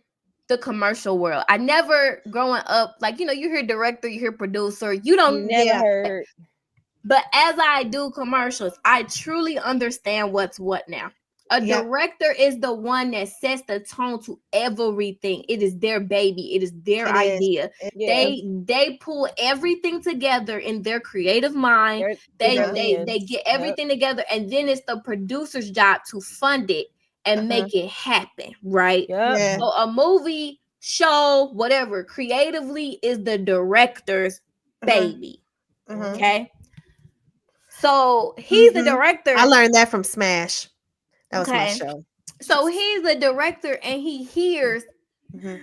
the commercial world, I never growing up, like, you hear director, you hear producer, you don't never heard. But as I do commercials, I truly understand what's what now. A director is the one that sets the tone to everything. It is their baby. It is their idea. They pull everything together in their creative mind. They get everything together, and then it's the producer's job to fund it and make it happen, right? So a movie, show, whatever, creatively is the director's baby. Okay. So he's the director. I learned that from Smash. That was my show. So he's the director, and he hears,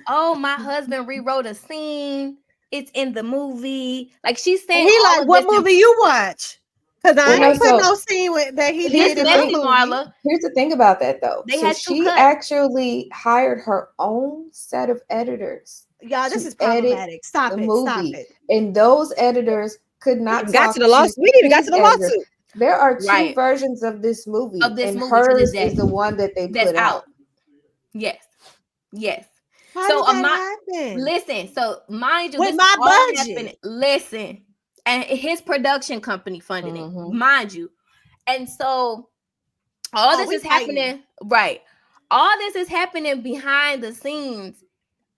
oh, my husband rewrote a scene. It's in the movie. Like she's saying, he like, what movie you watch? Because I ain't put no scene that he did in the movie. Marla. Here's the thing about that, though. So she actually hired her own set of editors. Y'all, this is problematic. Stop it. Stop it. And those editors could not got to the lawsuit. We even got to the lawsuit. There are two versions of this movie, hers is the one that they put out. Yes. How did that happen? Listen, so mind you, with my budget. Listen, and his production company funded it, mind you. And so all this is happening, right? All this is happening behind the scenes.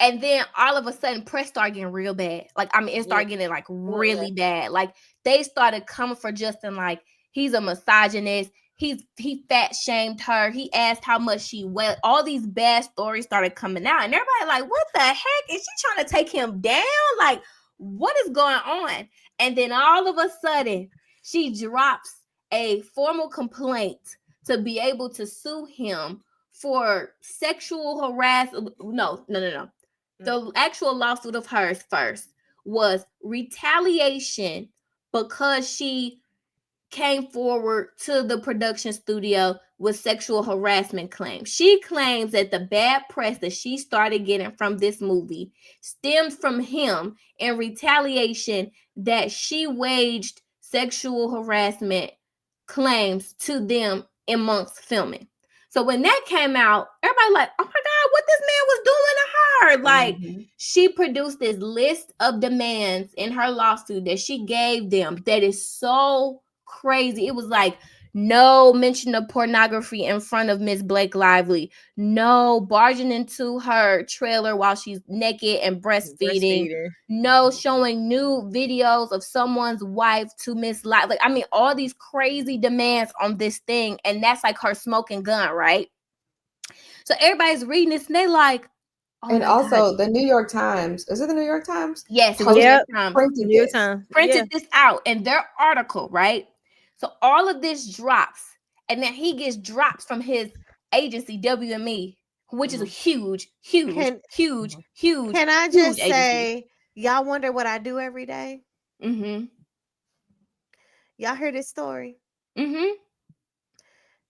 And then all of a sudden, press started getting real bad. Like, I mean, it started getting like really bad. Like, they started coming for Justin like he's a misogynist. He fat shamed her. He asked how much she weighed. All these bad stories started coming out, and everybody like, what the heck? Is she trying to take him down? Like, what is going on? And then all of a sudden, she drops a formal complaint to be able to sue him for sexual harassment. No. The actual lawsuit of hers first was retaliation because she came forward to the production studio with sexual harassment claims. She claims that the bad press that she started getting from this movie stemmed from him in retaliation that she waged sexual harassment claims to them amongst filming. So when that came out, everybody like, oh my God, what this man was doing to her? Like, she produced this list of demands in her lawsuit that she gave them that is so crazy. It was like, no mention of pornography in front of Miss Blake Lively. No barging into her trailer while she's naked and breastfeeding. No showing new videos of someone's wife to Miss Lively. Like, I mean, all these crazy demands on this thing. And that's like her smoking gun, right? So everybody's reading this and they like, oh, and also God. The New York Times. Is it the New York Times? Yes, the New York Times. Printed this out in their article, right? So all of this drops, and then he gets drops from his agency, WME, which is a huge. Can I just say, y'all wonder what I do every day? Y'all hear this story?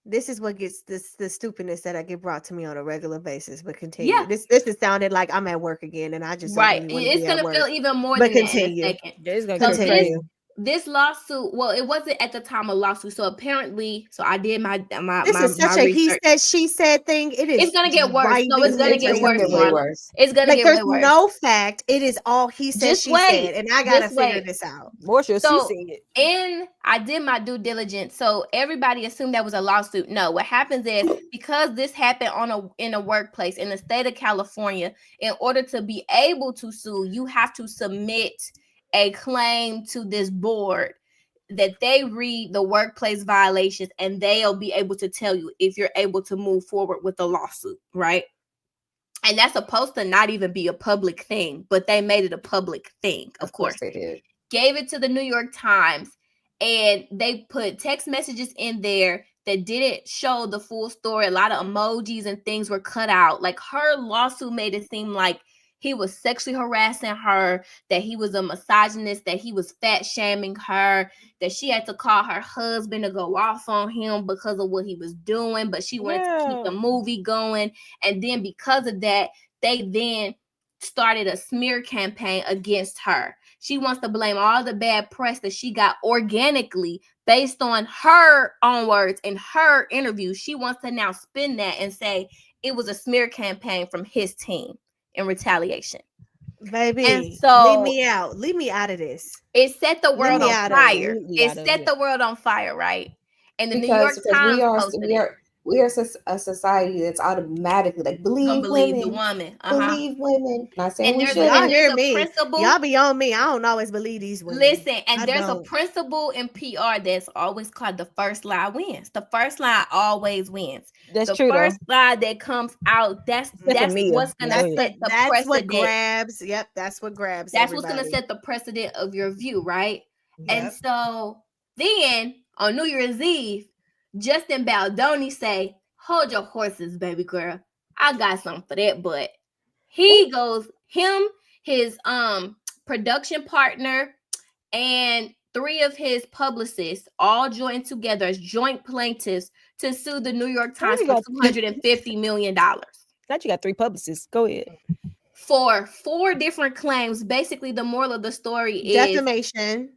This is what gets the stupidness that I get brought to me on a regular basis. But continue. Yeah. This is sounding like I'm at work again, and I just right. It's gonna feel even more than continue. That in a second. Continue. This lawsuit, well, it wasn't at the time of lawsuit. So apparently, I did my this is such a he said, she said thing. It's gonna get worse. No, it's gonna get worse. It's gonna get there's worse. No fact. It is all he said, she said, and I gotta figure this out. More sure she said it. And I did my due diligence. So everybody assumed that was a lawsuit. No, what happens is because this happened in a workplace in the state of California, in order to be able to sue, you have to submit a claim to this board that they read the workplace violations and they'll be able to tell you if you're able to move forward with the lawsuit, right? And that's supposed to not even be a public thing, but they made it a public thing, of course. They did. Gave it to the New York Times, and they put text messages in there that didn't show the full story. A lot of emojis and things were cut out. Like, her lawsuit made it seem like he was sexually harassing her, that he was a misogynist, that he was fat shaming her, that she had to call her husband to go off on him because of what he was doing, but she wanted to keep the movie going. And then because of that, they then started a smear campaign against her. She wants to blame all the bad press that she got organically based on her own words in her interview. She wants to now spin that and say it was a smear campaign from his team in retaliation. Baby, and so leave me out of this. It set the world on fire. It set the world on fire, right? And the New York Times posted it. We are a society that's automatically like believe the woman. Believe women. Not saying we should. Y'all hear me. Y'all be on me. I don't always believe these women. Listen, and there's a principle in PR that's always called the first lie wins. The first lie always wins. That's true. The first lie that comes out, that's what's gonna set the precedent. That's what grabs. Yep, that's what grabs. That's what's gonna set the precedent of your view, right? Yep. And so then on New Year's Eve, Justin Baldoni say, "Hold your horses, baby girl. I got something for that butt." He goes, his production partner, and 3 of his publicists all joined together as joint plaintiffs to sue the New York Times for $250 million. Glad you got 3 publicists. Go ahead. For 4 different claims. Basically, the moral of the story is defamation.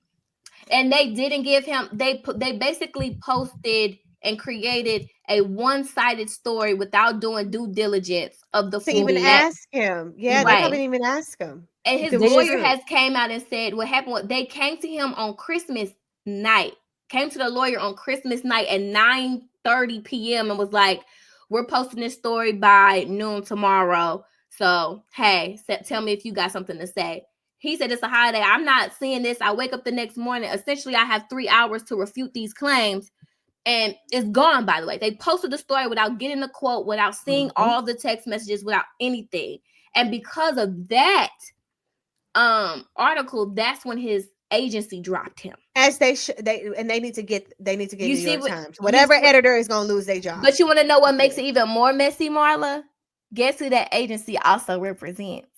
And they didn't give him. They basically posted and created a one-sided story without doing due diligence of the full even ask him. Yeah, right. They probably didn't even ask him. And his lawyer has came out and said what happened. They came to him on Christmas night. Came to the lawyer on Christmas night at 9:30 p.m. and was like, "We're posting this story by noon tomorrow. So hey, tell me if you got something to say." He said, "It's a holiday. I'm not seeing this. I wake up the next morning. Essentially, I have 3 hours to refute these claims." And it's gone, by the way. They posted the story without getting the quote, without seeing all the text messages, without anything. And because of that article, that's when his agency dropped him. As they need to get New York Times. Whatever editor is going to lose their job. But you want to know what makes it even more messy, Marla? Guess who that agency also represents?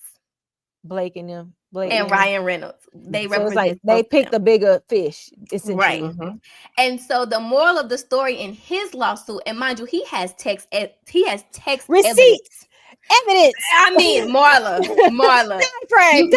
Blake and them. And Ryan Reynolds. They represent. It's like they picked a bigger fish, essentially. Right. And so the moral of the story in his lawsuit, and mind you, he has text receipts. Evidence. I mean, Marla.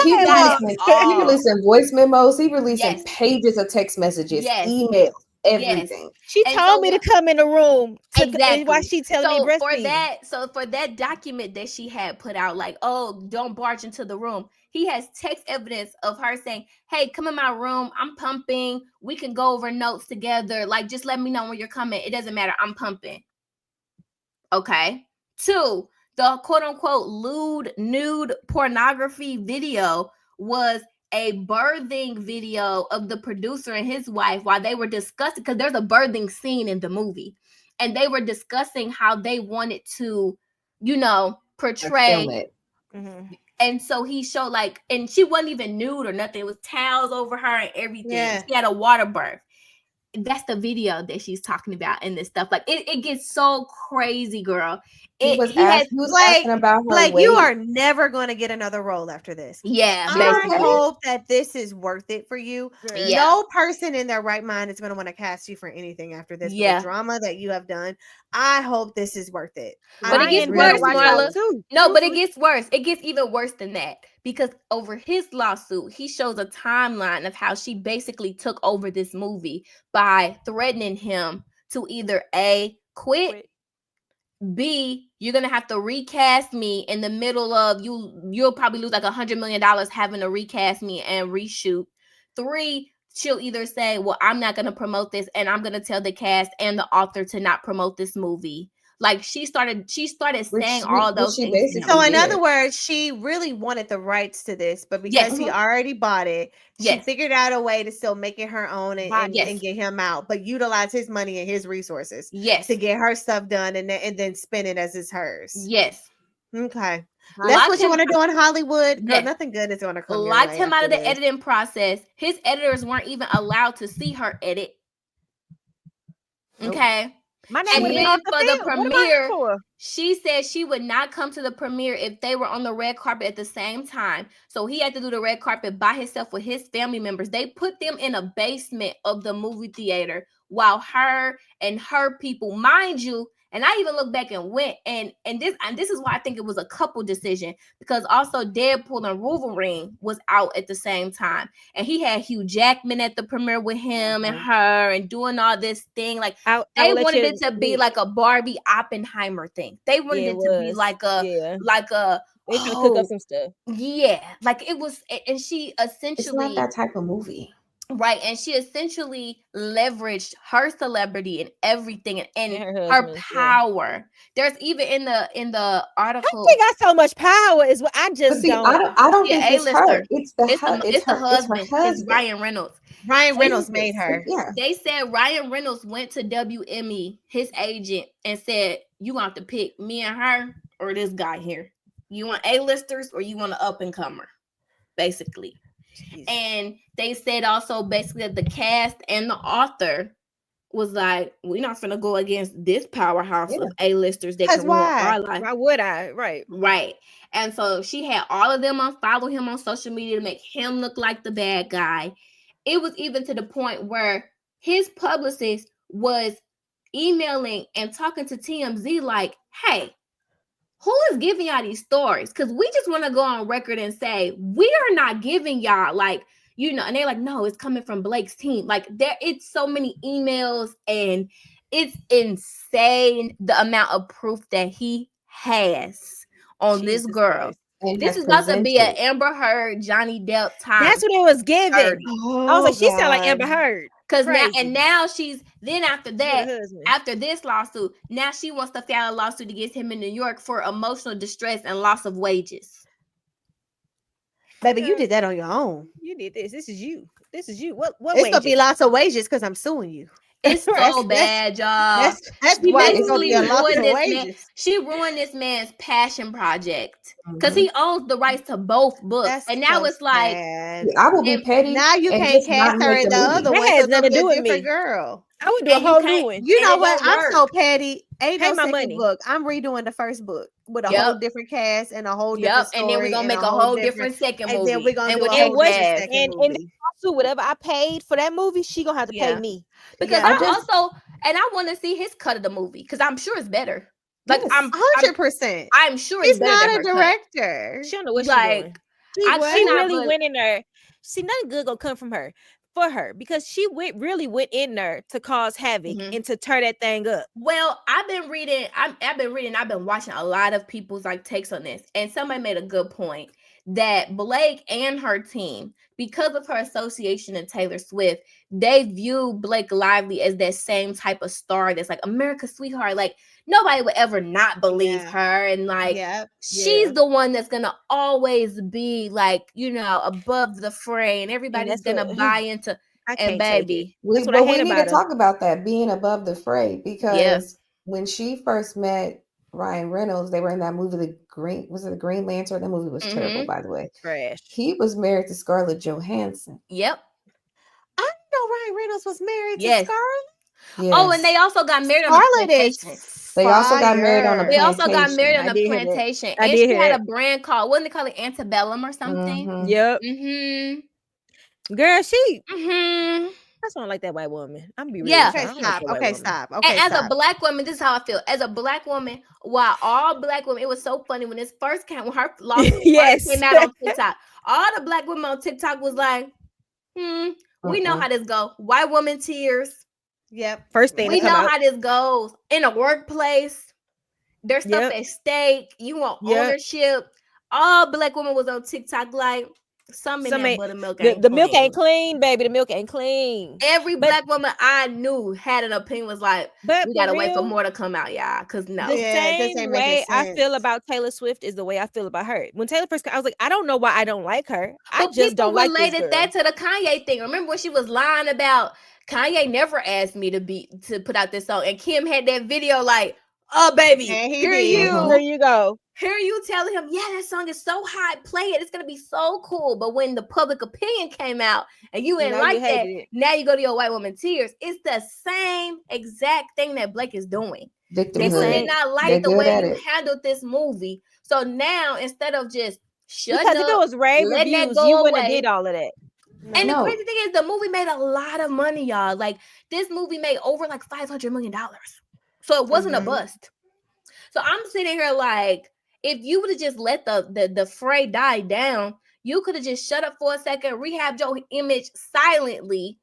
He releasing voice memos. He releasing pages of text messages, emails, everything. She told me to come in the room. Exactly. Why she telling me breastfeeding? For that document that she had put out, like, "Oh, don't barge into the room." He has text evidence of her saying, "Hey, come in my room. I'm pumping. We can go over notes together. Like, just let me know when you're coming. It doesn't matter. I'm pumping." Okay. 2, the quote unquote lewd nude pornography video was a birthing video of the producer and his wife while they were discussing, because there's a birthing scene in the movie, and they were discussing how they wanted to, portray. And so he showed and she wasn't even nude or nothing. It was towels over her and everything. Yeah. She had a water birth. That's the video that she's talking about and this stuff. Like it gets so crazy, girl. He was asking about her weight. You are never going to get another role after this. Yeah. I hope that this is worth it for you. Yeah. No person in their right mind is going to want to cast you for anything after this. Yeah. The drama that you have done. I hope this is worth it. But it gets worse, Marla. No, but it gets worse. It gets even worse than that. Because over his lawsuit, he shows a timeline of how she basically took over this movie by threatening him to either A, quit, B, you're going to have to recast me in the middle of you'll probably lose like $100 million having to recast me and reshoot. 3, she'll either say, "Well, I'm not going to promote this, and I'm going to tell the cast and the author to not promote this movie." Like she started saying all those things. So in other words, she really wanted the rights to this, but because he already bought it, she figured out a way to still make it her own and get him out, but utilize his money and his resources to get her stuff done and then spin it as it's hers. Yes. Okay. That's what you want to do in Hollywood. Girl, nothing good is going to come. Locked him out of the editing process. His editors weren't even allowed to see her edit. Okay. My name would have been for the premiere. She said she would not come to the premiere if they were on the red carpet at the same time. So he had to do the red carpet by himself with his family members. They put them in a basement of the movie theater while her and her people, mind you. And I even looked back and went and this is why I think it was a couple decision, because also Deadpool and Wolverine was out at the same time, and he had Hugh Jackman at the premiere with him and her and doing all this thing. Like they wanted it to be like a Barbie Oppenheimer thing. They wanted it to be like a they could cook up some stuff. Yeah, like it was, and she essentially it's not that type of movie. Right, and she essentially leveraged her celebrity and everything and her power. Yeah. There's even in the article. She got so much power is what I just don't. I don't think it's her. It's the husband. It's Ryan Reynolds. Ryan Reynolds made her. Yeah. They said Ryan Reynolds went to WME, his agent, and said, "You want to pick me and her or this guy here? You want A-listers or you want an up-and-comer?" Basically. Jeez. And they said also basically that the cast and the author was like, we're not gonna go against this powerhouse of A-listers that can ruin our life. Why would I? Right. And so she had all of them unfollow him on social media to make him look like the bad guy. It was even to the point where his publicist was emailing and talking to TMZ like, hey, who is giving y'all these stories? Because we just want to go on record and say, we are not giving y'all, like, you know, and they're like, no, it's coming from Blake's team. Like, it's so many emails, and it's insane the amount of proof that he has on this girl. This is about to be an Amber Heard, Johnny Depp time. That's what it was given. I was like, she sound like Amber Heard. Because now she's, then after that, after this lawsuit, now she wants to file a lawsuit against him in New York for emotional distress and loss of wages. Baby, you did that on your own. You did this. This is you. What it's gonna be lots of wages because I'm suing you. It's so bad, y'all. That's why it's gonna be a lot of wages. She ruined this man's passion project because he owns the rights to both books, and now it's like, I will be petty. Now you can't cast her in the other one. That has nothing to do with me, girl. I would do a whole new one. You know what? I'm so petty. Ain't no second money. book. I'm redoing the first book with a whole different cast and a whole different story. And then we're gonna make a whole different second movie. And then we're gonna do a whole different second movie. And also, whatever I paid for that movie, she gonna have to pay me. Because I want to see his cut of the movie because I'm sure it's better. Like, I'm 100%. I'm sure he's better not a director. She don't know what she's doing. She really went in there. See, nothing good gonna come from her. For her, because she really went in there to cause havoc and to tear that thing up. Well, I've been reading, I've been watching a lot of people's like takes on this, and somebody made a good point that Blake and her team, because of her association with Taylor Swift, they view Blake Lively as that same type of star that's like America's sweetheart. Like, nobody would ever not believe her, and like she's the one that's gonna always be like, you know, above the fray, and everybody's gonna buy into. And baby, we need to talk about that, being above the fray, because when she first met Ryan Reynolds, they were in that movie, The Green Lantern? That movie was terrible, by the way. Trash. He was married to Scarlett Johansson. Yep. I didn't know Ryan Reynolds was married to Scarlett. Yes. Oh, and they also got married on a plantation. They also got married on a plantation. They also got married on a plantation. And she had a brand called, what did they call it, Antebellum or something? Mm-hmm. Yep. Girl, she I don't like that white woman. I'm gonna be real. Okay, stop. And as a black woman, this is how I feel. As a black woman, while all black women, it was so funny when this first came, when her lawsuit first came out on TikTok. All the black women on TikTok was like, we know how this go. White woman tears. Yep. First thing we know how this goes in a workplace. There's stuff at stake. You want ownership. All black women was on TikTok like, some in that buttermilk ain't the milk ain't clean, baby. The milk ain't clean. Every black woman I knew had an opinion, was like, we gotta wait for more to come out, y'all. Because no. The same way I feel about Taylor Swift is the way I feel about her. When Taylor first came, I was like, I don't know why I don't like her. I just don't like this girl. Related that to the Kanye thing. Remember when she was lying about Kanye never asked me to put out this song, and Kim had that video like, oh baby, here you go. Here you telling him, yeah, that song is so hot, play it, it's gonna be so cool. But when the public opinion came out and you ain't like that, now you go to your white woman tears. It's the same exact thing that Blake is doing. They did not like the way you handled this movie. So now instead of just shut up, if it was rave reviews, you wouldn't have did all of that. And the crazy thing is, the movie made a lot of money, y'all. Like, this movie made over like $500 million. So it wasn't a bust. So I'm sitting here like, if you would have just let the fray die down, you could have just shut up for a second, rehabbed your image silently,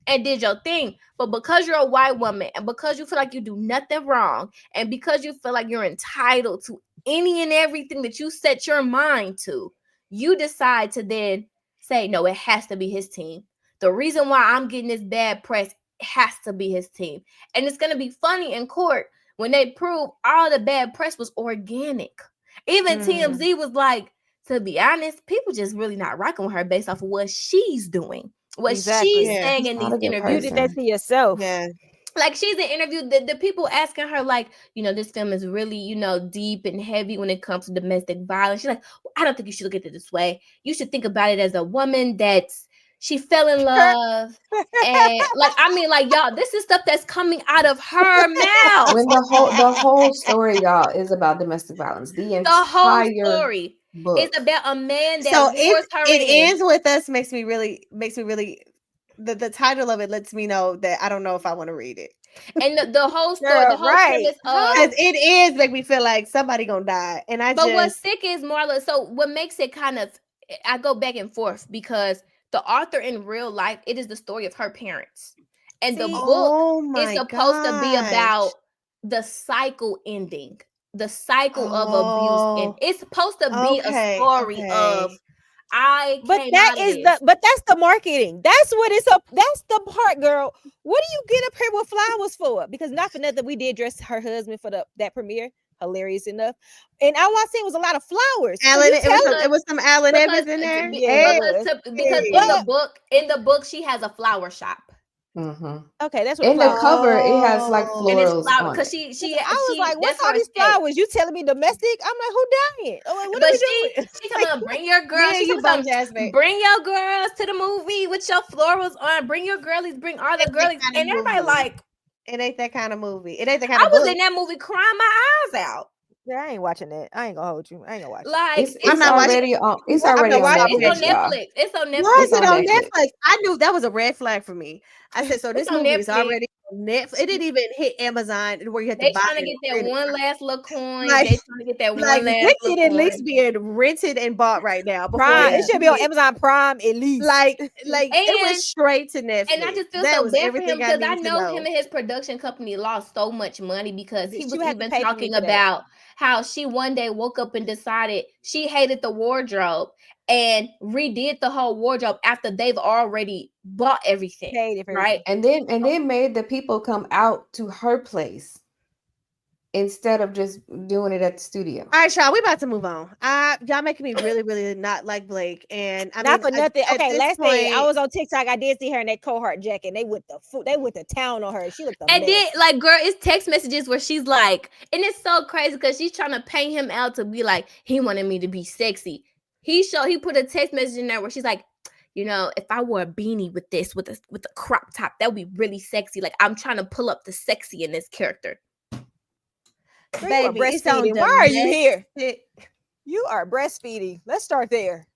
and did your thing. But because you're a white woman, and because you feel like you do nothing wrong, and because you feel like you're entitled to any and everything that you set your mind to, you decide to then say, no, it has to be his team. The reason why I'm getting this bad press has to be his team. And it's going to be funny in court when they prove all the bad press was organic. Even TMZ was like, to be honest, people just really not rocking with her based off of what she's doing. What she's saying in these interviews. You did that to yourself. Yeah. Like, she's an interview, the people asking her, like, you know, this film is really, you know, deep and heavy when it comes to domestic violence. She's like, I don't think you should look at it this way. You should think about it as a woman that's, she fell in love. And like, I mean, like, y'all, this is stuff that's coming out of her mouth. When the whole story, y'all, is about domestic violence. The whole story book. is about a man that lures her in. It ends with us makes me really the title of it lets me know that I don't know if I want to read it. And the whole story, the whole premise of it is make me feel like somebody gonna die. And what's sick is, Marla, so what makes it kind of, I go back and forth because the author in real life, it is the story of her parents. And the book is supposed to be about the cycle ending, the cycle of abuse. And it's supposed to be a story of but that's the marketing. That's what it's up. That's the part, girl. What do you get up here with flowers for? Because not for nothing, we did dress her husband for that premiere. Hilarious enough, and all I seen was a lot of flowers. It was some Allen Evans in there. Because in the book, she has a flower shop. Mm-hmm. Okay, that's what in the cover it has like florals on because it. I was like, what's all these flowers? You telling me domestic? I'm like, who dying? Oh, like, what are we doing? She talking about bring your girls. She talking about bring your girls to the movie with your florals on. Bring your girlies. Bring all the girlies. And everybody like, it ain't that kind of movie. It ain't that kind of. I was in that movie crying my eyes out. Yeah, I ain't watching that. I ain't gonna hold you. I ain't gonna watch it. It's already on Netflix. It's on Netflix. It's on Netflix. Why is it on Netflix? I knew that was a red flag for me. I said, so this movie is already on Netflix. It didn't even hit Amazon where you had to buy it. They trying to get that one last little coin. They trying to get that one last little coin. It at least being rented and bought right now. Prime. It should be on Amazon Prime at least. It went straight to Netflix. And I just feel so bad for him because I know him and his production company lost so much money because he was even talking about how she one day woke up and decided she hated the wardrobe and redid the whole wardrobe after they've already bought everything, right? And then made the people come out to her place instead of just doing it at the studio. All right, y'all, we about to move on. Y'all making me really, really not like Blake, and I not for nothing. Okay, last day I was on TikTok. I did see her in that Cohort jacket. They went to town on her. She looked a and mess. then like, girl, it's text messages where she's like, and it's so crazy because she's trying to paint him out to be like he wanted me to be sexy. He put a text message in there where she's like, you know, if I wore a beanie with this with a crop top, that would be really sexy. Like I'm trying to pull up the sexy in this character. Baby, breastfeeding. Why are you here? You are breastfeeding. Let's start there.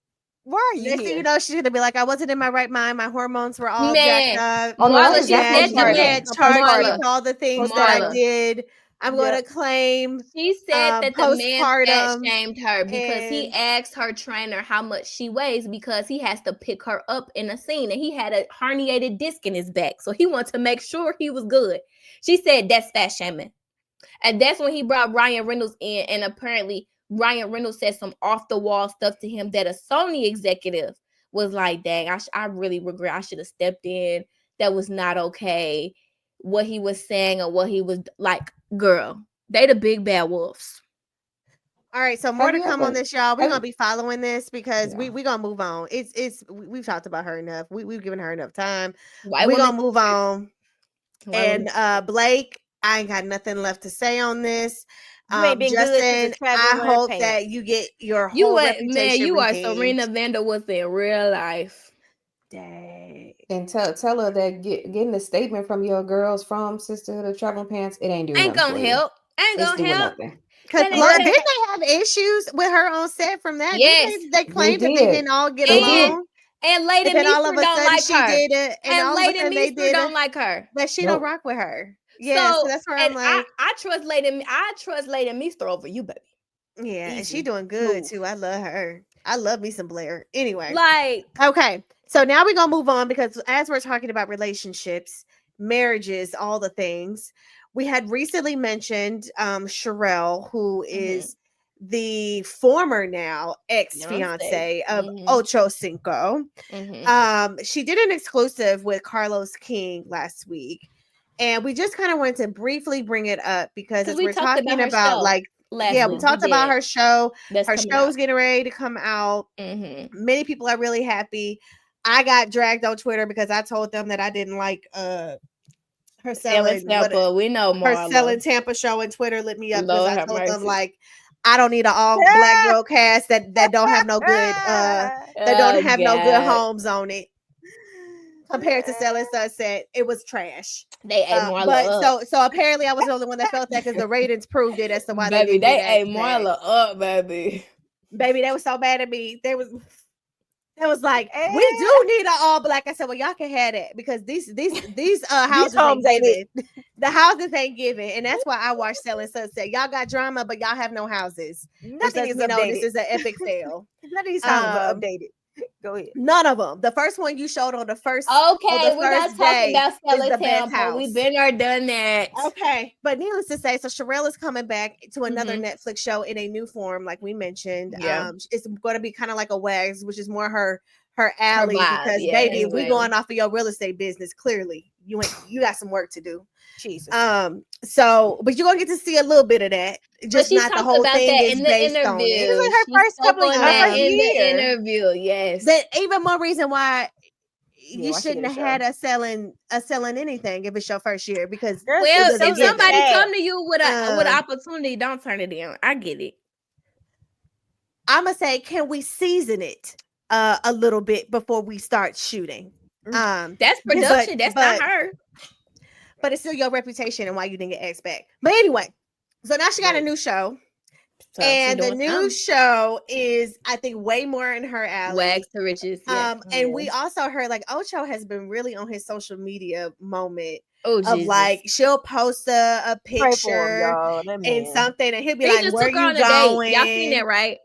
Why are you here? You know, she's gonna be like, I wasn't in my right mind. My hormones were all jacked up. Marla, she said charged with all the things that I did. I'm going to claim. She said that the man fat shamed her because he asked her trainer how much she weighs because he has to pick her up in a scene and he had a herniated disc in his back. So he wanted to make sure he was good. She said that's fat shaming. And that's when he brought Ryan Reynolds in. And apparently Ryan Reynolds said some off the wall stuff to him that a Sony executive was like, dang, I really regret I should have stepped in. That was not okay. What he was saying or what he was like, girl, they the big bad wolves. All right, so more to come on this, y'all. We're gonna be following this because we're gonna move on. We've talked about her enough. We've given her enough time. We're gonna move on. And Blake, I ain't got nothing left to say on this. Justin, I hope that you get your whole reputation. Man, you are Serena Vanderwoodson in real life. Dang. And tell her that getting a statement from your girls from Sisterhood of Traveling Pants, it ain't doing nothing. Ain't gonna help. Ain't gonna help. Because didn't they have issues with her on set from that? Yes, they claimed that they didn't all get along. And Lady Meester don't like her. And Lady Meester don't like her. But she don't rock with her. Yeah, so that's where I'm like, I trust Lady Meester over you, baby. Yeah, and she doing good too. I love her. I love me some Blair. Anyway, okay. So now we're gonna move on because as we're talking about relationships, marriages, all the things, we had recently mentioned Sherelle, who is the former now ex-fiance of Ocho Cinco. She did an exclusive with Carlos King last week. And we just kind of wanted to briefly bring it up because as we're talking about we talked about her show. Her show's getting ready to come out. Many people are really happy. I got dragged on Twitter because I told them that I didn't like her selling Tampa. We know Marla. Her selling Tampa show and Twitter lit me up because I told them like I don't need an all black girl cast that don't have no good that don't have no good homes on it. compared to Selling Sunset, it was trash. They ate Marla up. So apparently I was the only one that felt that because the ratings proved it as to why baby, they ate Marla up, baby. Baby, they was so mad at me. They was like, we do need an all black. I said, well, y'all can have it because these houses ain't giving. The houses ain't giving, and that's why I watched Selling Sunset. Y'all got drama, but y'all have no houses. Nothing is updated. This is an epic fail. None of these houses are updated. Go ahead. None of them. The first one you showed on the first. Okay, we're not talking about Selling Tampa. We've been there, done that. Okay, but needless to say, so Sherelle is coming back to another Netflix show in a new form, like we mentioned. Yeah. It's going to be kind of like a WAGS, which is more her alley because baby, we going off of your real estate business. Clearly, you got some work to do. Jesus. So, but you're gonna get to see a little bit of that. Just not the whole thing is based on it. This is her first couple of the interview. Yes. Then even more reason why you shouldn't have had us selling anything if it's your first year because if somebody come to you with an opportunity, don't turn it down. I get it. I'm gonna say, can we season it a little bit before we start shooting? That's production. That's not her. But it's still your reputation and why you didn't get asked back. But anyway, so now she got a new show. So and the new show is, I think, way more in her alley. Wags to riches. Yeah. And we also heard like Ocho has been really on his social media moment of like she'll post a picture and something, and he'll be like, "Where you going?" Y'all seen that, right?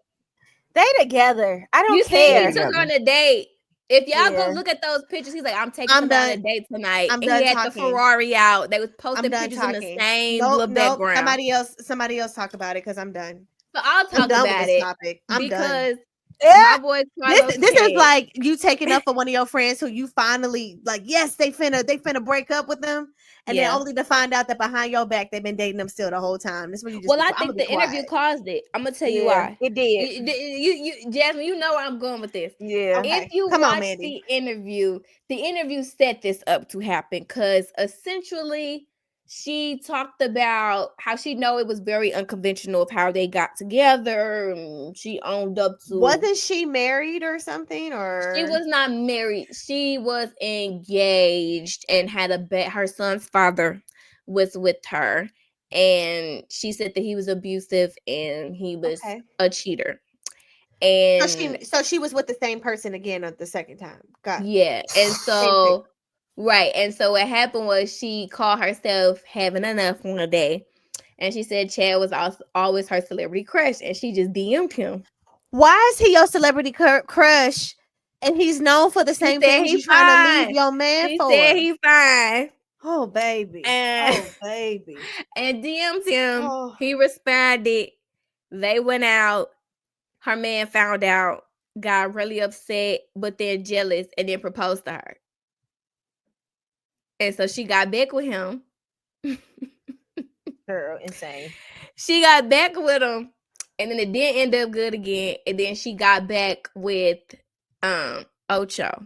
They together. I don't care. He took her on a date. If y'all go look at those pictures, he's like, I'm taking them on a date tonight. And he had the Ferrari out. They was posting pictures in the same little background. Somebody else talk about it because I'm done. So I'll talk about it. Topic. I'm done. My boy Carlos this is like you taking up for one of your friends who you finally like, yes, they finna break up with them. And then only to find out that behind your back they've been dating them still the whole time. This is when you just I think the interview caused it. I'm gonna tell you why. It did. You Jasmine, you know where I'm going with this. Yeah. Okay. If you watch the interview set this up to happen because essentially she talked about how she know it was very unconventional of how they got together. And she owned up to. Wasn't she married or something? Or she was not married. She was engaged and had her son's father was with her, and she said that he was abusive and he was a cheater. And so she was with the same person again at the second time. Got it. Yeah, and so. Right. And so what happened was she called herself having enough one day. And she said Chad was always her celebrity crush. And she just DM'd him. Why is he your celebrity crush? And he's known for the same things you're trying to leave your man for. He said he's fine. Oh, baby. And DM'd him. Oh. He responded. They went out. Her man found out. Got really upset. But then jealous. And then proposed to her. And so she got back with him. Girl, insane. She got back with him. And then it didn't end up good again. And then she got back with Ocho.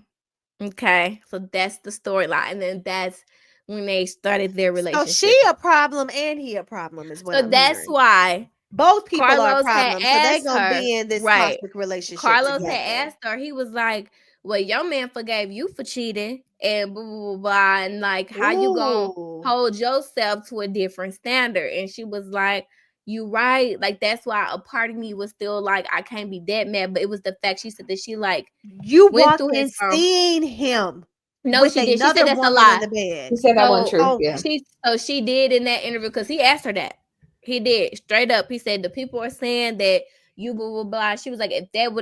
Okay. So that's the storyline. And then that's when they started their relationship. So she a problem and he a problem as well. So that's why both people are a problem. So they're going to be in this toxic relationship Carlos together. had asked her. He was like, well, your man forgave you for cheating. And blah, blah, blah, and like, how you gonna hold yourself to a different standard? And she was like, you right. Like, that's why a part of me was still like, I can't be that mad. But it was the fact she said that she like you walked and seen him. No, she did. She said that's a lie. She said that wasn't true. Yeah. She did in that interview because he asked her that. He did straight up. He said the people are saying that you blah blah blah. She was like, if that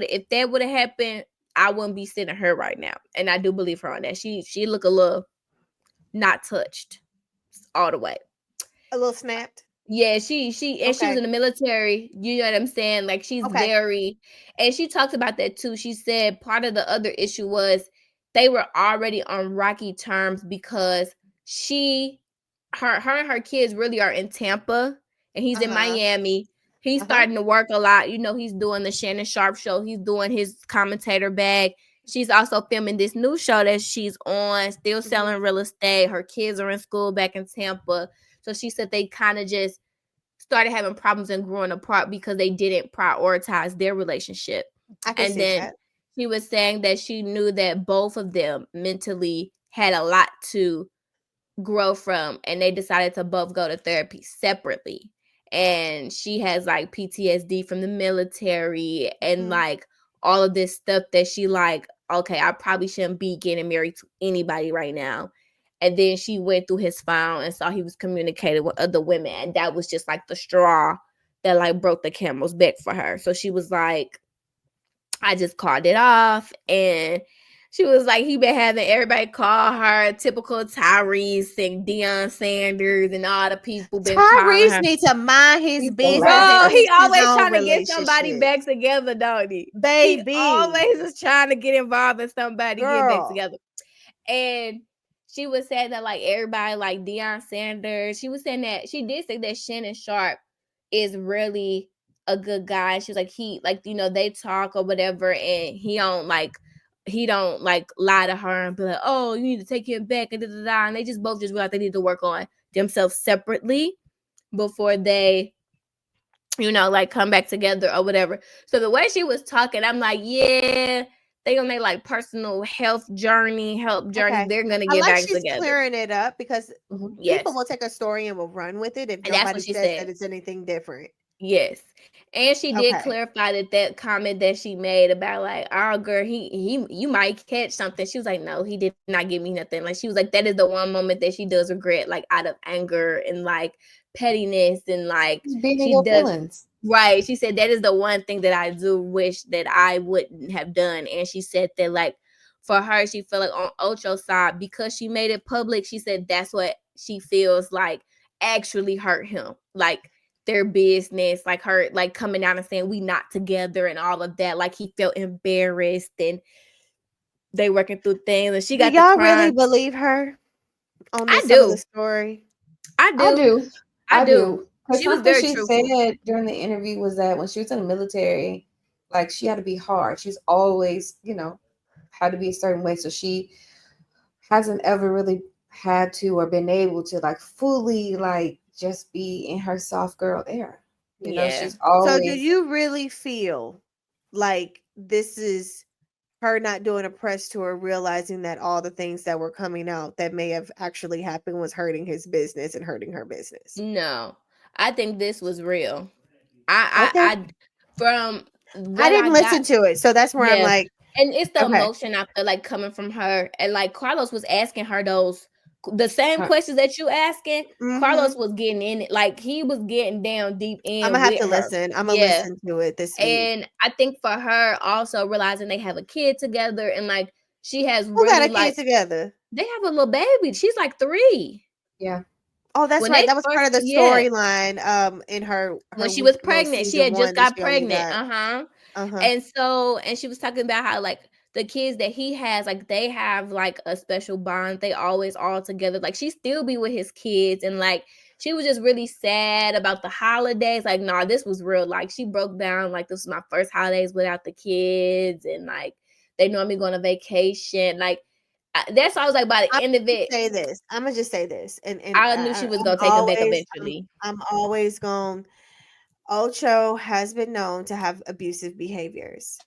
would have happened, I wouldn't be sitting her right now. And I do believe her on that. She look a little not touched all the way. A little snapped. Yeah, she was in the military. You know what I'm saying? Like she's very, and she talked about that too. She said part of the other issue was they were already on rocky terms because her and her kids really are in Tampa and he's in Miami. He's starting to work a lot. You know, he's doing the Shannon Sharp show. He's doing his commentator bag. She's also filming this new show that she's on, still selling real estate. Her kids are in school back in Tampa. So she said they kind of just started having problems and growing apart because they didn't prioritize their relationship. I can see that. She was saying that she knew that both of them mentally had a lot to grow from, and they decided to both go to therapy separately. And she has like PTSD from the military and like all of this stuff that she like, okay, I probably shouldn't be getting married to anybody right now. And then she went through his phone and saw he was communicating with other women, and that was just like the straw that like broke the camel's back for her. So she was like, I just called it off. And she was like, he been having everybody call her typical Tyrese and Deion Sanders and all the people been calling her. Tyrese needs to mind his business. Bro, he always trying to get somebody back together, don't he? Baby. He always is trying to get involved in somebody, get back together. And she was saying that like everybody like Deion Sanders, she was saying that she did say that Shannon Sharp is really a good guy. She was like, he like, you know, they talk or whatever, and he don't like lie to her and be like, oh, you need to take him back and da-da-da. And they just both just realized they need to work on themselves separately before they, you know, like come back together or whatever. So the way she was talking, I'm like, yeah, they gonna make like personal health journey. Okay. They're gonna get back together. Clearing it up because people will take a story and will run with it if nobody says that it's anything different. Yes. And she did clarify that comment that she made about like, oh girl, he you might catch something. She was like, no, he did not give me nothing. Like she was like, that is the one moment that she does regret, like out of anger and like pettiness and like she does feelings. Right. She said that is the one thing that I do wish that I wouldn't have done. And she said that like for her, she felt like on Ocho's side, because she made it public, she said that's what she feels like actually hurt him. Like their business, like her like coming out and saying we not together and all of that. Like he felt embarrassed and they working through things. And she got y'all really believe her on this some of the story? I do. Because something she said during the interview was that when she was in the military, like she had to be hard. She's always, you know, had to be a certain way. So she hasn't ever really had to or been able to like fully like just be in her soft girl era. You know, she's always. So do you really feel like this is her not doing a press tour, realizing that all the things that were coming out that may have actually happened was hurting his business and hurting her business? No, I think this was real. I didn't listen to it, so that's where I'm like, and it's the emotion I feel like coming from her. And like Carlos was asking her the same questions that you asking. Carlos was getting in it, like he was getting down deep in. I'm gonna have to listen. I'm gonna listen to it this week. And I think for her also realizing they have a kid together, and like she has who got a kid together? They have a little baby. She's like 3. Yeah. Oh, that's right. That was part of the storyline. In her when she was pregnant, she had just got pregnant. And so, and she was talking about how like the kids that he has, like they have like a special bond. They always all together. Like she still be with his kids, and like she was just really sad about the holidays. Like, nah, this was real. Like she broke down. Like this was my first holidays without the kids, and like they normally go on a vacation. Like that's why I was like, by the end of it, I'm gonna just say this, and I knew she was gonna take him back eventually. I'm always going. Ocho has been known to have abusive behaviors.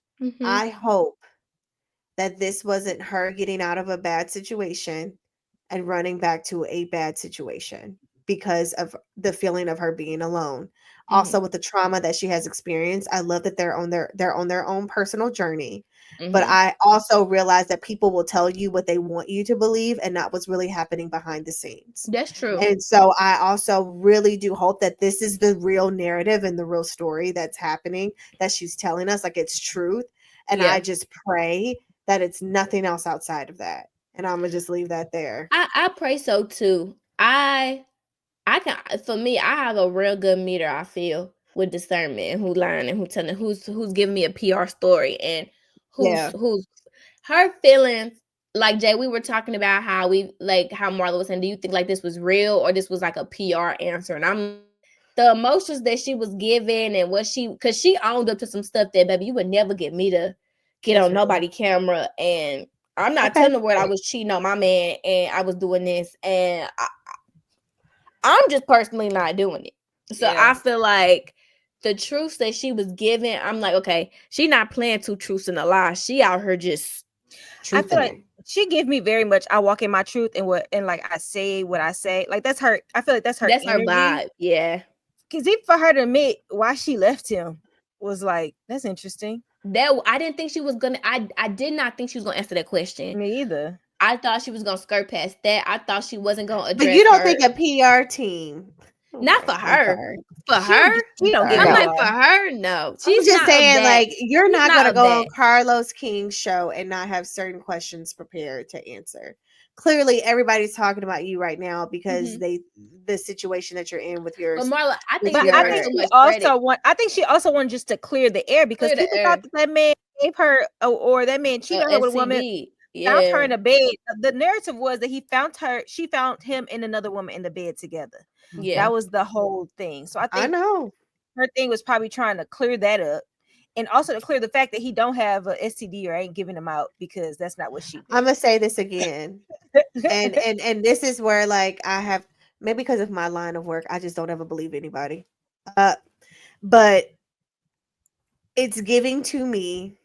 I hope that this wasn't her getting out of a bad situation and running back to a bad situation because of the feeling of her being alone. Also with the trauma that she has experienced. I love that they're on their own personal journey. But I also realize that people will tell you what they want you to believe and not what's really happening behind the scenes. That's true. And so I also really do hope that this is the real narrative and the real story that's happening, that she's telling us, like it's truth. And I just pray that it's nothing else outside of that. And I'm gonna just leave that there. I pray so too. I can, for me, I have a real good meter, I feel, with discernment and who lying and who telling, who's giving me a PR story and who's her feelings. Like Jay, we were talking about how Marla was saying, do you think like this was real or this was like a PR answer? And I'm the emotions that she was giving and because she owned up to some stuff that, baby, you would never get me to get on nobody camera. And I'm not telling the world I was cheating on my man and I was doing this. And I'm just personally not doing it. So I feel like the truths that she was giving, I'm like, okay, she not playing 2 truths and a lie. She out here just truthing. she give me very much. I walk in my truth and like I say what I say. Like that's her. I feel like that's her. That's energy. her vibe. Yeah. Because even for her to admit why she left him was like, that's interesting. That I didn't think she was gonna. I did not think she was gonna answer that question. Me either. I thought she was gonna skirt past that. I thought she wasn't gonna address. But you don't think a PR team? Not for her. For her, she don't get I'm it. like, for her, no. She's I'm just not saying, that. like, you're She's not not gonna of go that. on Carlos King's show and not have certain questions prepared to answer. Clearly, everybody's talking about you right now because the situation that you're in with your. But Marla, I think But I think she also want. I think she also wanted just to clear the air because people thought that man gave her or that man cheated on her with a woman. Found her in a bed. The narrative was that he found her. She found him and another woman in the bed together. Yeah, that was the whole thing. So I know her thing was probably trying to clear that up, and also to clear the fact that he don't have a STD or ain't giving him out because that's not what she did. I'm gonna say this again, and this is where like I have maybe because of my line of work, I just don't ever believe anybody. But it's giving to me.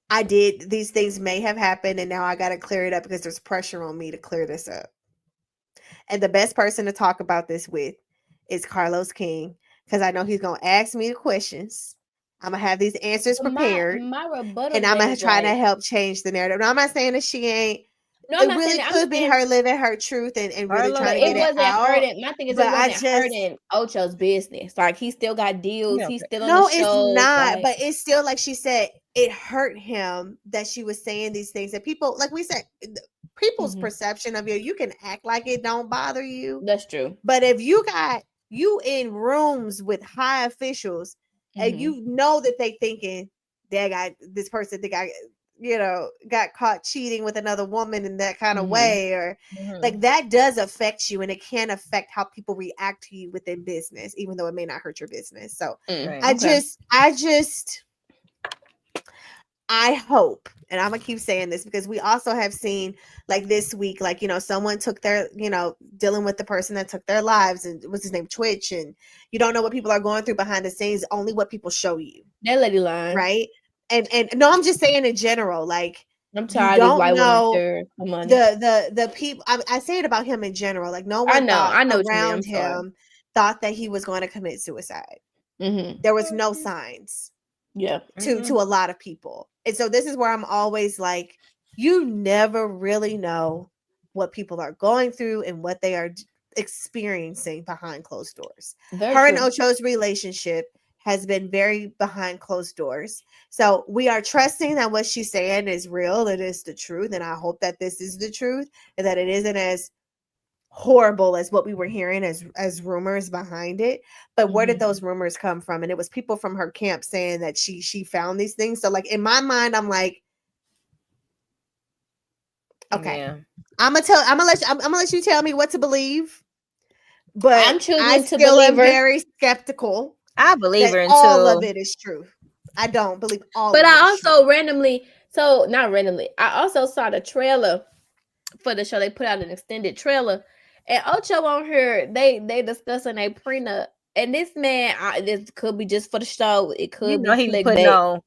I did these things may have happened, and now I got to clear it up because there's pressure on me to clear this up. And the best person to talk about this with is Carlos King because I know he's gonna ask me the questions. I'm gonna have these answers prepared, my rebuttal, and I'm gonna try to help change the narrative. No, I'm not saying that she ain't. No, it really could be her living her truth and really trying to get it out. Hurting. My thing is, it wasn't hurting Ocho's business. Like he still got deals. He's still on the show. It's not. But it's still like she said. It hurt him that she was saying these things that people, like we said, people's perception of you can act like it don't bother you. That's true. But if you got you in rooms with high officials and you know that they thinking they got this person think I got caught cheating with another woman in that kind of way, or like that does affect you, and it can affect how people react to you within business, even though it may not hurt your business. So I hope, and I'm gonna keep saying this because we also have seen like this week, like, someone took their, dealing with the person that took their lives, and what's his name, Twitch, and you don't know what people are going through behind the scenes, only what people show you. That lady lying. Right. And no, I'm just saying in general, like I'm tired of white women the people. I say it about him in general, like no one around him thought that he was going to commit suicide. There was no signs. Yeah. To a lot of people. And so this is where I'm always like, you never really know what people are going through and what they are experiencing behind closed doors. Her and Ocho's relationship has been very behind closed doors. So we are trusting that what she's saying is real. It is the truth. And I hope that this is the truth and that it isn't as horrible as what we were hearing as rumors behind it. But where did those rumors come from? And it was people from her camp saying that she found these things. So like in my mind, I'm like, okay, I'm gonna let you tell me what to believe. But I'm choosing to believe her. Very skeptical. I believe her until all of it is true. I don't believe all but of it. But I also not randomly, I also saw the trailer for the show. They put out an extended trailer, and Ocho on here, they discussing a prenup. And this man, this could be just for the show. It could be clickbait.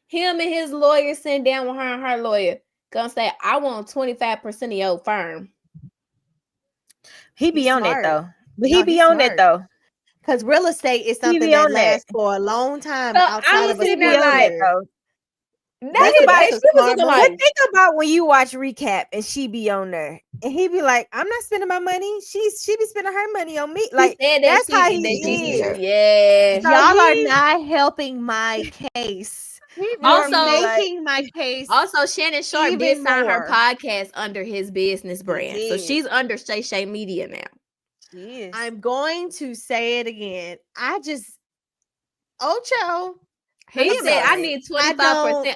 Him and his lawyer sitting down with her and her lawyer gonna say, "I want 25% of your firm." He be on it though, but he be on it though. Because real estate is something that lasts for a long time outside of a sport career. Think about when you watch recap and she be on there and he be like, "I'm not spending my money. She be spending her money on me." Like that's how he is. Yeah, y'all are not helping my case. Also making my case. Also, Shannon Sharp did sign her podcast under his business brand, so she's under Shay Media now. Yes. I'm going to say it again. Ocho. He said, "I need 25%."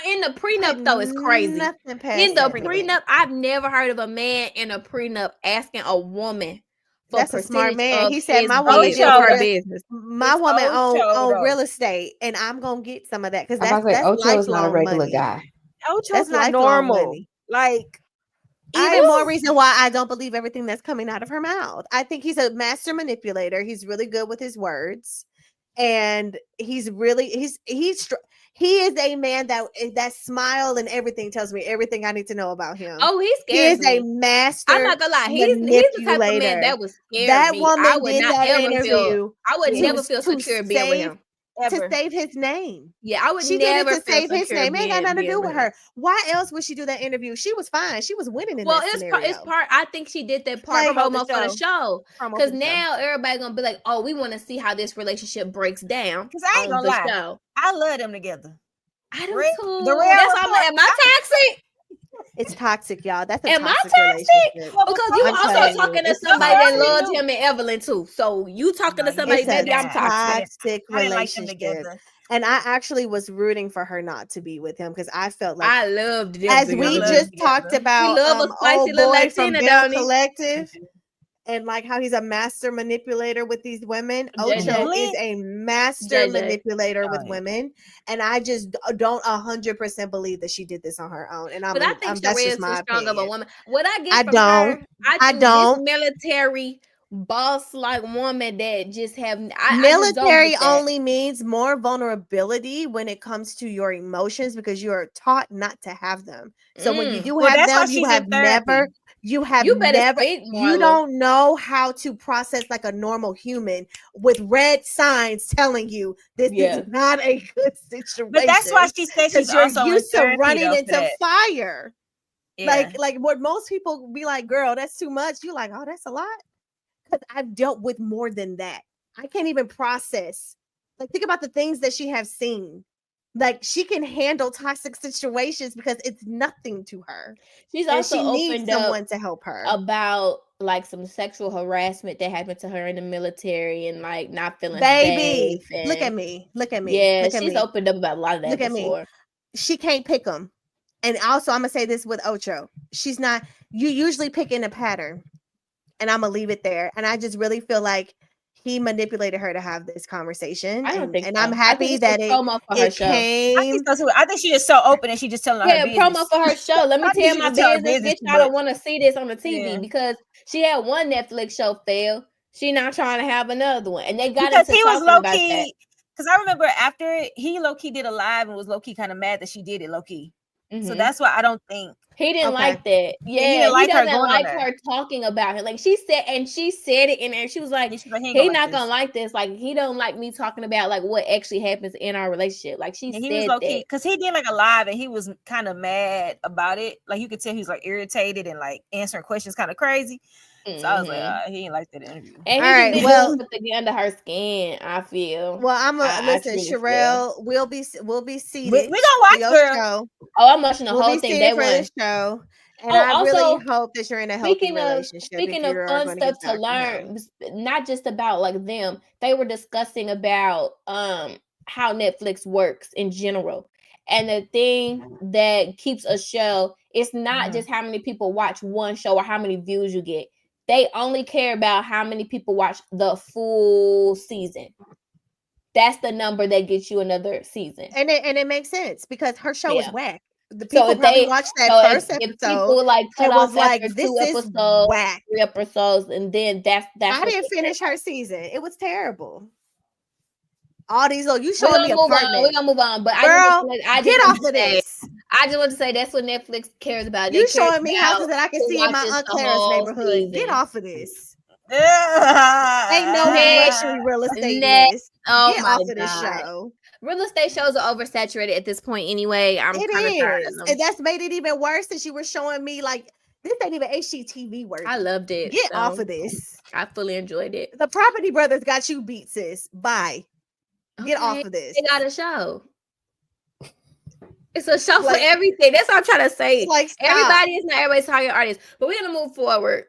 In the prenup, though, it's crazy. In the prenup, I've never heard of a man in a prenup asking a woman for that's a smart man. He said, "My woman business. My woman own real estate, and I'm gonna get some of that because that's Ocho is not a regular money. guy. Ocho's not normal. Money. Like. I have more reason why I don't believe everything that's coming out of her mouth. I think he's a master manipulator. He's really good with his words, and he He is a man that smile and everything tells me everything I need to know about him. Oh, he is scares me. a master. I'm not gonna lie. He's the type of man that would scare me. I would not ever feel. I would never feel secure being with him. To save his name. Yeah, I would she never did it to feel save his name. It ain't got nothing to do with her. him. Why else would she do that interview? She was fine. She was winning in that scenario. It's part. I think she did that part promo for the show. Because now everybody gonna be like, oh, we want to see how this relationship breaks down. Because I ain't gonna lie, show. I love them together. I do too. Am I toxic? It's toxic, y'all. That's a Am toxic I toxic? relationship. Because you also talking to somebody that loved him and Evelyn too. So you talking to somebody maybe I'm toxic relationship. And I actually was rooting for her not to be with him because I felt like I loved them. As we just talked about, old boy from Bell Collective. And like how he's a master manipulator with these women. Ocho is a master manipulator with women. And I just don't 100% believe that she did this on her own. And but I think that's just my my strong opinion. of a woman. What I get from her, I don't. This military boss like woman that just have military only means more vulnerability when it comes to your emotions because you are taught not to have them. So when you do have them, you have never. You don't know how to process like a normal human with red signs telling you this is not a good situation. But that's why she said she's also used to running into fire. Yeah. Like what most people be like, girl, that's too much. You like, oh, that's a lot. Because I've dealt with more than that. I can't even process. Like, think about the things that she has seen. Like she can handle toxic situations because it's nothing to her. She's also she needs someone to help her about like some sexual harassment that happened to her in the military and like not feeling safe. And, look at me. Yeah, she's opened up about a lot of that before. She can't pick them. And also, I'm gonna say this with Ocho. She's not. You usually pick in a pattern, and I'm gonna leave it there. And I just really feel like he manipulated her to have this conversation. I don't think and so. I'm happy that it came. I think so too. I think she's just so open and she just telling her business. Promo for her show. Let me tell my business, bitch. I don't want to see this on the TV because she had one Netflix show fail. She not trying to have another one, and they got because he was low key. Because I remember after he low key did a live and was low key kind of mad that she did it low key. Mm-hmm. So that's why I don't think he didn't like that. Yeah, he doesn't like her talking about it. Like she said it in there. She was like, "He not gonna like this. Like he don't like me talking about like what actually happens in our relationship." Like he was low key because he did like a live and he was kind of mad about it. Like you could tell he was like irritated and like answering questions kind of crazy. So I was like, he didn't like that interview. And he put the under her skin. I feel. Well, I'm listen, Sherelle. We'll be seated. We gonna watch the show. Oh, I'm watching the whole thing. That one show. And I really hope that you're in a healthy relationship. Speaking of fun stuff to learn, not just about like them, they were discussing about how Netflix works in general. And the thing that keeps a show, it's not just how many people watch one show or how many views you get. They only care about how many people watch the full season. That's the number that gets you another season. And it makes sense because her show is whack. The people probably watched that first episode. If people like cut off like after this 2 episodes, whack. 3 episodes, and then that's I didn't finish her season. It was terrible. All these you showing me apartments. We're gonna move on, but girl, I get off of this. I just want to say that's what Netflix cares about. You showing me houses that I can see in my Aunt Clara's neighborhood. Season. Get off of this. Ain't no luxury real estate. Get off of this show. Real estate shows are oversaturated at this point anyway. I'm kind of tired of them. And that's made it even worse that you were showing me like this ain't even HGTV work. I loved it. Get off of this. I fully enjoyed it. The Property Brothers got you beat, sis. Bye. Get off of this. They got a show. It's a show for everything. That's what I'm trying to say. Like everybody is not everybody's target artist, but we're gonna move forward.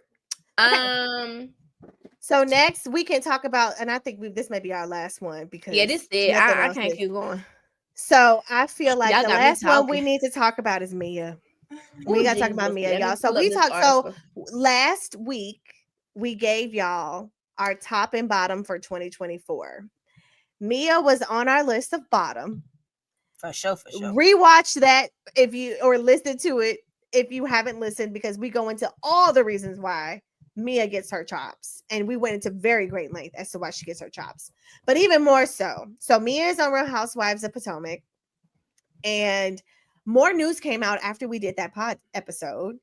So next we can talk about, and I think this may be our last one because this is I can't keep going. So I feel like the last one we need to talk about is Mia. We got to talk about Mia, y'all. So we talked. So last week we gave y'all our top and bottom for 2024. Mia was on our list of bottom. For sure. Rewatch that if you or listen to it if you haven't listened, because we go into all the reasons why Mia gets her chops. And we went into very great length as to why she gets her chops. But even more so. So Mia is on Real Housewives of Potomac. And more news came out after we did that pod episode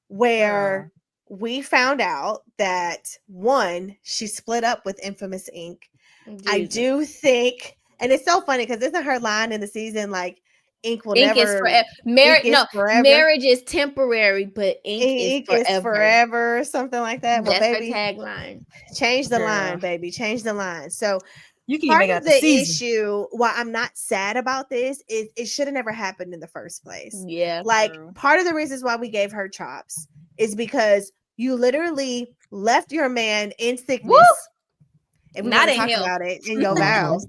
where we found out that one, she split up with Infamous Inc. Jesus. I do think, and it's so funny because isn't her line in the season like Ink will Ink never is forever. Marriage is temporary, but ink is forever, something like that. Well, that's baby, her tagline. Change the line, baby. Change the line. So you can part of the issue why I'm not sad about this is it should have never happened in the first place. Yeah. Like part of the reasons why we gave her chops is because you literally left your man in sickness. Woo! If we want to talk about it in your vows,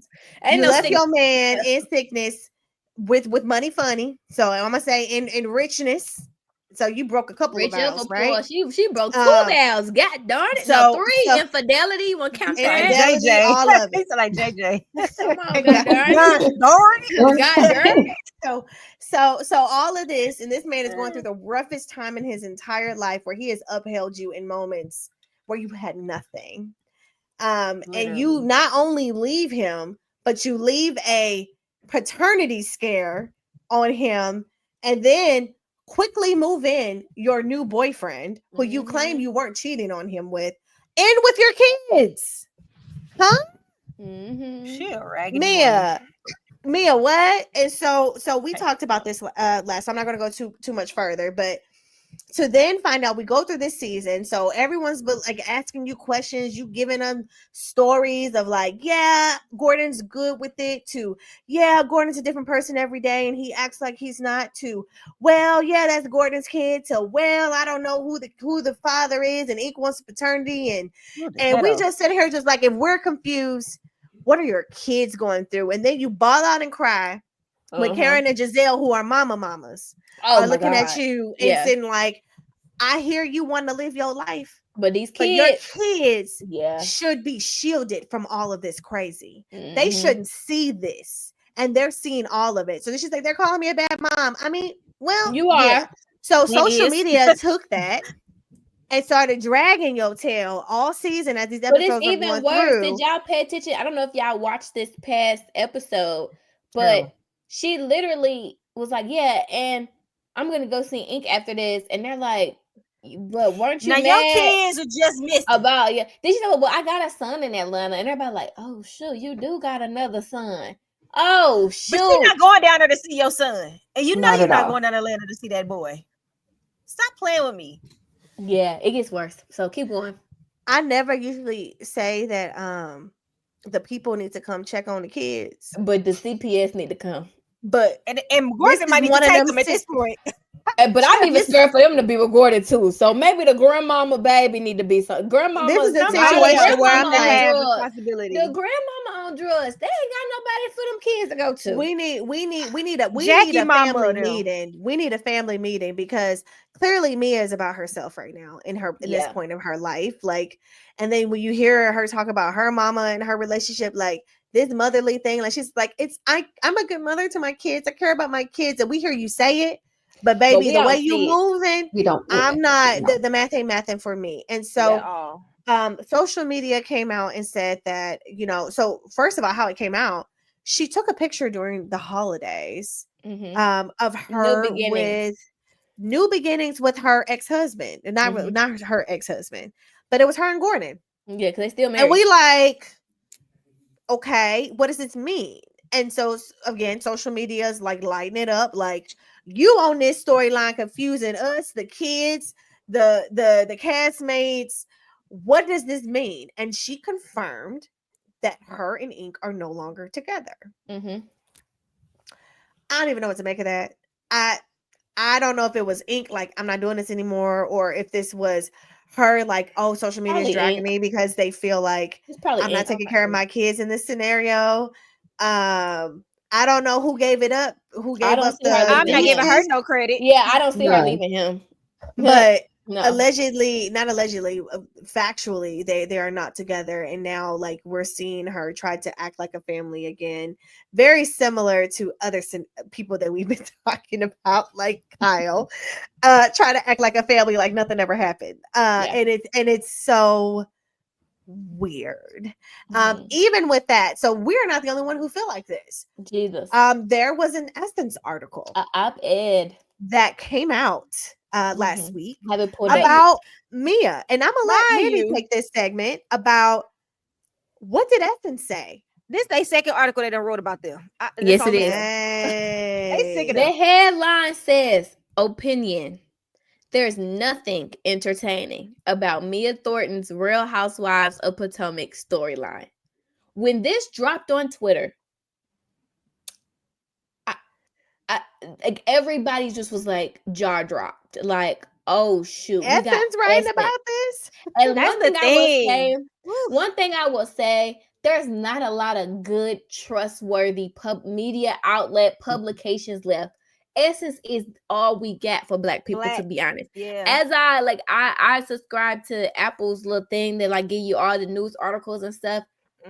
you left your man in sickness with money funny. So I'm gonna say in richness. So you broke a couple of vows, right? She broke 2 vows. God darn it! So 3 infidelity. You want to count that? JJ, all of it. Like JJ. Come on, God darn it. So all of this, and this man is going through the roughest time in his entire life, where he has upheld you in moments where you had nothing. And you not only leave him, but you leave a paternity scare on him, and then quickly move in your new boyfriend who you claim you weren't cheating on him with, and with your kids. Huh? She a raggedy Mia, what? And so we talked about this last. I'm not going to go too much further, but to then find out, we go through this season, so everyone's like asking you questions, you giving them stories of like, yeah, Gordon's good with it, to yeah, Gordon's a different person every day and he acts like he's not, to well, yeah, that's Gordon's kid, to well, I don't know who the father is, and Ink wants paternity, and we just sit here just like, if we're confused, what are your kids going through? And then you bawl out and cry when Karen and Giselle, who are mamas, are looking at you and saying like, I hear you want to live your life, but your kids should be shielded from all of this crazy. They shouldn't see this, and they're seeing all of it. So she's like, they're calling me a bad mom. I mean, well, you are. Yeah. So social media took that and started dragging your tail all season as these episodes. But it's even worse. Did y'all pay attention? I don't know if y'all watched this past episode, but she literally was like, yeah, and I'm gonna go see Ink after this, and they're like, but weren't you mad? Your kids are just missing about Then she said, well, I got a son in Atlanta, and everybody like, oh shoot, you do got another son. Oh shoot, but you're not going down there to see your son, and you know you're not going down to Atlanta to see that boy. Stop playing with me. Yeah, it gets worse. So keep going. I never usually say that the people need to come check on the kids, but the CPS need to come. But and Gordon might need to take them at this point. But I'm even scared for them to be recorded too. So maybe the grandmama baby need to be some grandmama. This is a situation where I'm have responsibility. The grandmama on drugs. They ain't got nobody for them kids to go to. We need a family meeting. We need a family meeting because clearly Mia is about herself right now in this point of her life. Like, and then when you hear her talk about her mama and her relationship, like this motherly thing, like she's like, I'm a good mother to my kids. I care about my kids, and we hear you say it. But baby, the way you moving, I'm not. The math ain't mathing for me. And so, social media came out and said that, so first of all, how it came out, she took a picture during the holidays of her with new beginnings with her ex-husband, and not her ex-husband, but it was her and Gordon. Yeah, because they still married. And we like, okay, what does this mean? And so again, social media is like lighting it up, like you on this storyline, confusing us, the kids, the castmates. What does this mean? And she confirmed that her and Ink are no longer together. I don't even know what to make of that. I don't know if it was Ink like, I'm not doing this anymore, or if this was her like, oh, social media is dragging me because they feel like I'm not taking care of my kids in this scenario. I don't know who gave it up. Who gave up the? I'm not giving her no credit. Yeah, I don't see her leaving him. But allegedly, not allegedly, factually, they are not together. And now, like, we're seeing her try to act like a family again. Very similar to other people that we've been talking about, like Kyle, try to act like a family, like nothing ever happened. And it's so weird. Even with that, so we're not the only one who feel like this. Jesus. There was an Essence article, op-ed that came out last week about Mia, and I'm gonna let Mandy take this segment about what did Essence say. This they second article they done wrote about them. Yes, it is. They sick of the headline says opinion. There's nothing entertaining about Mia Thornton's Real Housewives of Potomac storyline. When this dropped on Twitter, like everybody just was like jaw dropped. Like, oh shoot, Essence we got writing about this. And one thing I will say, there's not a lot of good, trustworthy media outlet publications left. Essence is all we got for Black people, to be honest. Yeah. As I subscribe to Apple's little thing that like give you all the news articles and stuff.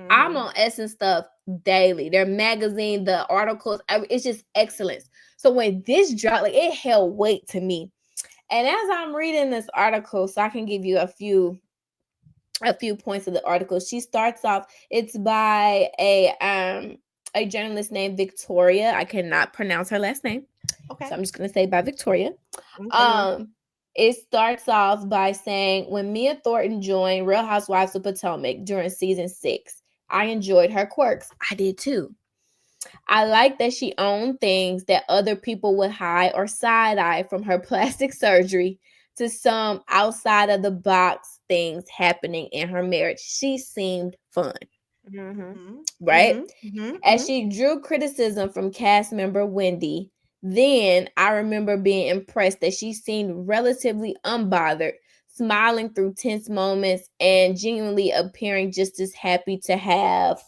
I'm on Essence stuff daily. Their magazine, the articles, it's just excellence. So when this dropped, like it held weight to me. And as I'm reading this article, so I can give you a few points of the article. She starts off, it's by a journalist named Victoria. I cannot pronounce her last name. Okay. So I'm just gonna say by Victoria. Okay. It starts off by saying, when Mia Thornton joined Real Housewives of Potomac during season 6, I enjoyed her quirks. I did too. I like that she owned things that other people would hide or side-eye, from her plastic surgery to some outside of the box things happening in her marriage. She seemed fun. Right? As she drew criticism from cast member Wendy, then I remember being impressed that she seemed relatively unbothered, smiling through tense moments and genuinely appearing just as happy to have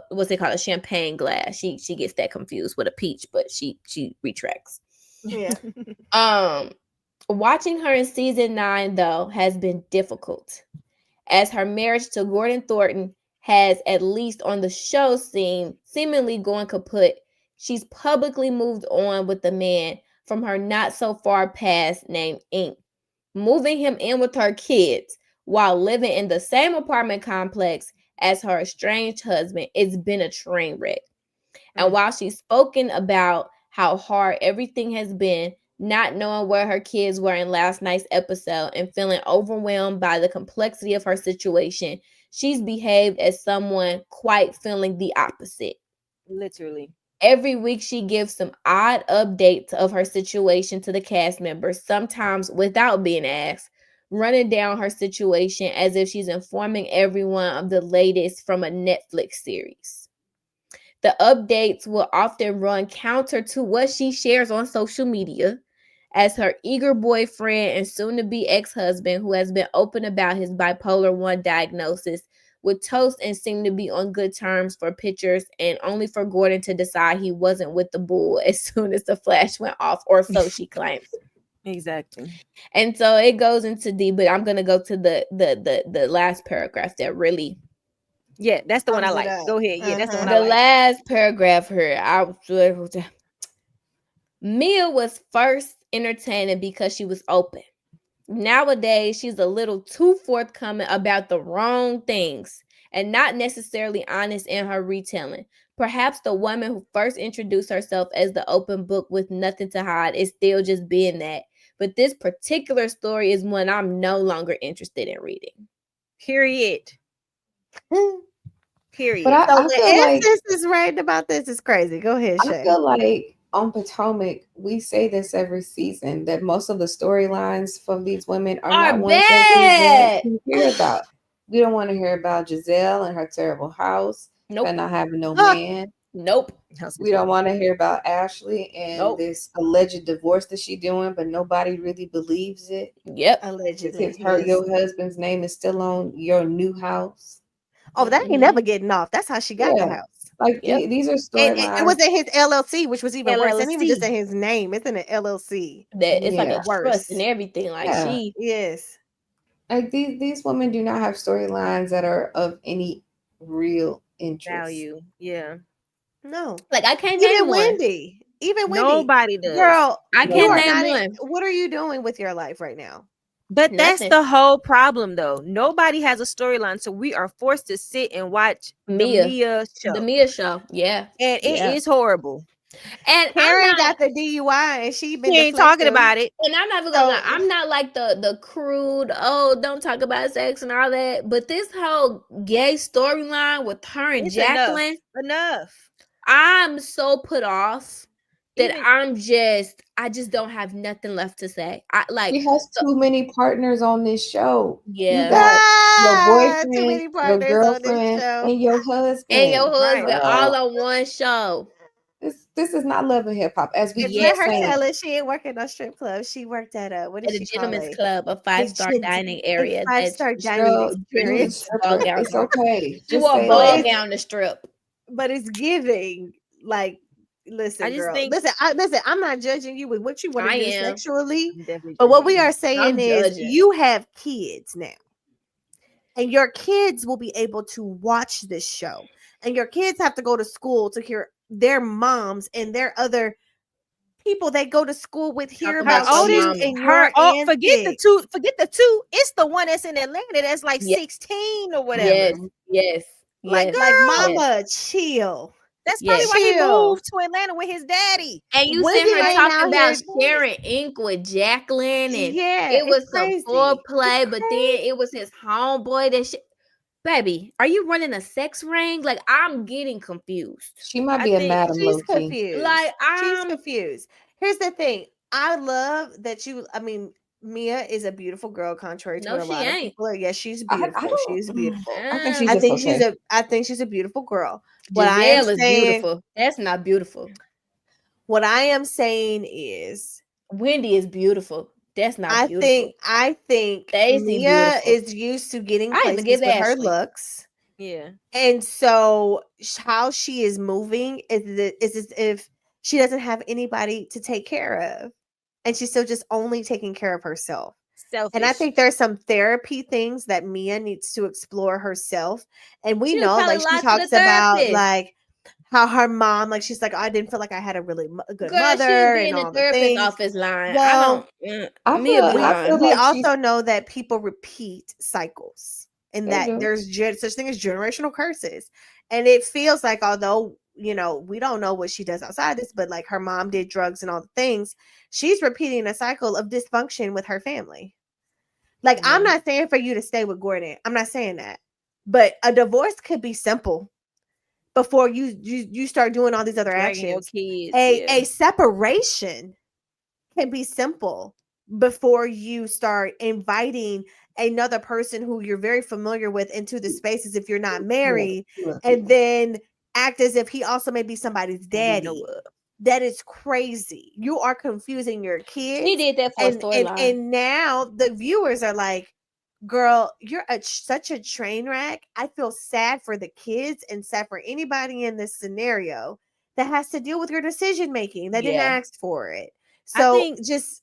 what's it called, a champagne glass. She gets that confused with a peach, but she retracts. Yeah. Watching her in season 9 though has been difficult, as her marriage to Gordon Thornton has, at least on the show, seemingly going kaput. She's publicly moved on with the man from her not so far past named Ink, moving him in with her kids while living in the same apartment complex as her estranged husband. It's been a train wreck. And while she's spoken about how hard everything has been, not knowing where her kids were in last night's episode and feeling overwhelmed by the complexity of her situation, she's behaved as someone quite feeling the opposite. Literally. Every week she gives some odd updates of her situation to the cast members, sometimes without being asked, running down her situation as if she's informing everyone of the latest from a Netflix series. The updates will often run counter to what she shares on social media, as her eager boyfriend and soon-to-be ex-husband, who has been open about his bipolar 1 diagnosis, would toast and seem to be on good terms for pictures, and only for Gordon to decide he wasn't with the bull as soon as the flash went off, or so she claims. Exactly. And so it goes into deep, but I'm gonna go to the last paragraph that really. Yeah, that's the one I like. Go ahead. Yeah, that's the one I like. The last paragraph here. Mia was first entertaining because she was open. Nowadays, she's a little too forthcoming about the wrong things and not necessarily honest in her retelling. Perhaps the woman who first introduced herself as the open book with nothing to hide is still just being that. But this particular story is one I'm no longer interested in reading. Period. Period. But I the feel like Essence is writing about this is crazy. Go ahead, Shay. I feel like on Potomac, we say this every season, that most of the storylines from these women are not ones that we want to hear about. We don't want to hear about Giselle and her terrible house and not having no man. Nope. We don't want to hear about Ashley and this alleged divorce that she's doing, but nobody really believes it. Yep. Allegedly. Your husband's name is still on your new house. Oh, that ain't never getting off. That's how she got the house. Like these are storylines. It was in his LLC, which was even worse. It ain't even just in his name. It's in an LLC. That it's like a trust and everything. Like like these women do not have storylines that are of any real interest. Value. Yeah. No. Like I can't name Wendy. Even Wendy. Nobody does. Girl, I can't name one. What are you doing with your life right now? But that's the whole problem, though. Nobody has a storyline, so we are forced to sit and watch the Mia show. The Mia show, yeah, and it is horrible. And Karen got the DUI, and she ain't talking about it. And I'm not even gonna lie, I'm not like the crude, don't talk about sex and all that. But this whole gay storyline with her and Jacqueline, enough. I'm so put off that I just don't have nothing left to say. She has too many partners on this show. Yeah. You got your boyfriend, your girlfriend, and your husband. All on one show. This is not Love and Hip Hop, as we let her tell it. She ain't working no strip club. She worked at a gentleman's club, a 5-star dining area. 5-star dining experience. It's okay. She wore a ball gown to strip, but it's giving like. Listen, girl. Listen. I'm not judging you with what you want to do sexually, but what we are saying is you have kids now, and your kids will be able to watch this show, and your kids have to go to school to hear their moms and their other people they go to school with hear about oldest and her. Forget the two. It's the one that's in Atlanta that's like 16 or whatever. Yes. Like mama, chill. That's probably why he moved to Atlanta with his daddy. And you see her talking about sharing ink with Jacqueline, and it was some foreplay, but then it was his homeboy that baby, are you running a sex ring? Like, I'm getting confused. She might be a madam. She's confused. Like, she's confused. Here's the thing. I love that Mia is a beautiful girl, contrary to what a lot of people are. Yes, she's beautiful. She's beautiful. I think she's a beautiful girl. Giselle is beautiful. That's not beautiful. What I am saying is Wendy is beautiful. That's not beautiful. I think Mia is used to getting places with her looks. Yeah. And so how she is moving is as if she doesn't have anybody to take care of. And she's still just only taking care of herself. Selfish. And I think there's some therapy things that Mia needs to explore herself. And we know, like, she talks about, like, how her mom, like, she's like, I didn't feel like I had a really good mother. She in the therapist office line. Well, we also know that people repeat cycles, and that there's such thing as generational curses. And it feels like, although, you know, we don't know what she does outside this, but like her mom did drugs and all the things, she's repeating a cycle of dysfunction with her family. Like, I'm not saying for you to stay with Gordon. I'm not saying that. But a divorce could be simple before you start doing all these other actions. A separation can be simple before you start inviting another person who you're very familiar with into the spaces if you're not married, and then act as if he also may be somebody's daddy. That is crazy. You are confusing your kids. He did that for a storyline. And now the viewers are like, girl, you're such a train wreck. I feel sad for the kids and sad for anybody in this scenario that has to deal with your decision making that didn't ask for it. So I think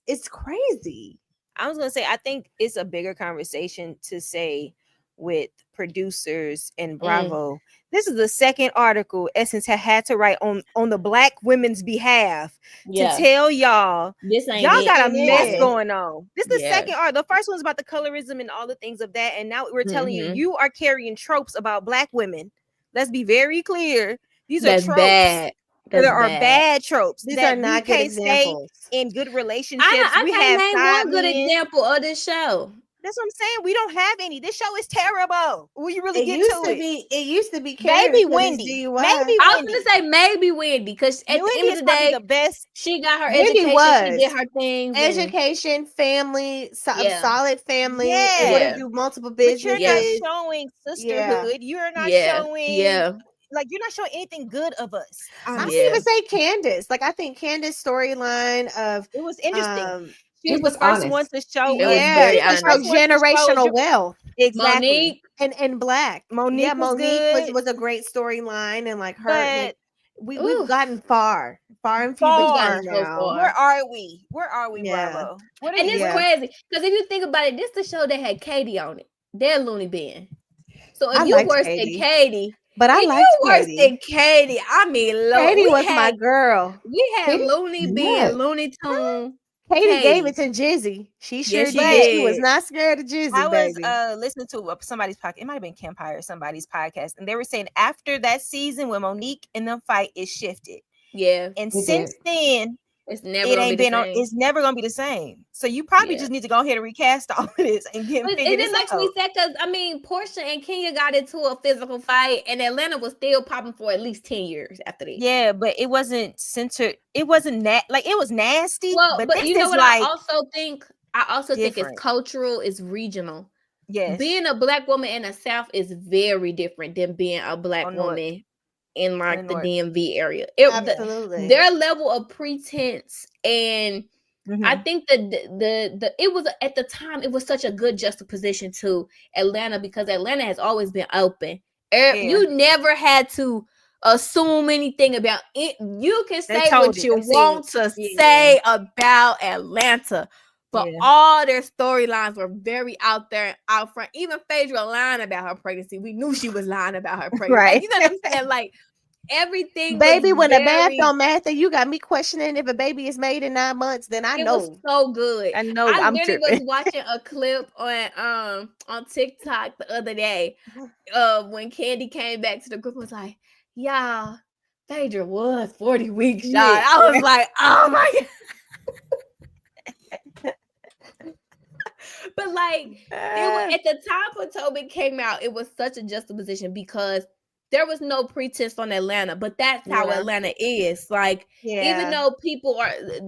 it's crazy. I was going to say, I think it's a bigger conversation to say with producers and Bravo. This is the second article Essence had to write on the Black women's behalf to tell y'all y'all got a mess going on. This is the second article. The first one's about the colorism and all the things of that, and now we're telling you are carrying tropes about Black women. Let's be very clear. These are tropes. Bad. There are bad tropes. These are not good examples. In good relationships. I can't name one good example of this show. That's what I'm saying. We don't have any. This show is terrible. Will you really get to it? It used to be maybe Wendy. Maybe I was gonna say maybe Wendy, because at the end of the day, the best. She got her education. She did her thing. Education, family, solid family. Able to do multiple businesses. But you're not showing sisterhood. You're not showing. Like, you're not showing anything good of us. I would even say Candace. Like, I think Candace's storyline of it was interesting. It was first one to show. Generational wealth. Exactly. Monique and Black. Monique was a great storyline, and like her. Like, we've gotten far and few now. So where are we? Bravo? And it's crazy because if you think about it, this is the show that had Katie on it. They're Looney Bin. So if you worse than Katie. But I like Katie. I mean, Katie was my girl. We had Looney Bin, Looney Tune. Katie gave it to Jizzy. She sure did. She was not scared of Jizzy, baby. I was listening to somebody's podcast. It might have been Kempire, somebody's podcast, and they were saying after that season when Monique in the fight, it shifted. Yeah, and since then, it's never gonna be the same. It's never gonna be the same. So you probably just need to go ahead and recast all of this and get figure this out. It makes me sad because I mean, Portia and Kenya got into a physical fight, and Atlanta was still popping for at least 10 years after this. Yeah, but it wasn't censored. It wasn't like it was nasty. Well, but you know what? I also think it's cultural, it's regional. Yes, being a Black woman in the South is very different than being a Black woman in like the DMV area. Absolutely, their level of pretense and I think that the it was at the time it was such a good juxtaposition to Atlanta because Atlanta has always been open. You never had to assume anything about it. You can say what you want to say about Atlanta. But all their storylines were very out there, out front. Even Phaedra lying about her pregnancy. We knew she was lying about her pregnancy. Right. Like, you know what I'm saying? Like, everything baby, when the math don't matter, you got me questioning if a baby is made in 9 months, then I know. It was so good. I know. I literally was watching a clip on TikTok the other day when Candy came back to the group and was like, y'all, Phaedra was 40 weeks, y'all. I was like, oh my God. But like at the time Potomac came out, it was such a juxtaposition because there was no pretense on Atlanta, but that's how Atlanta is. Like, even though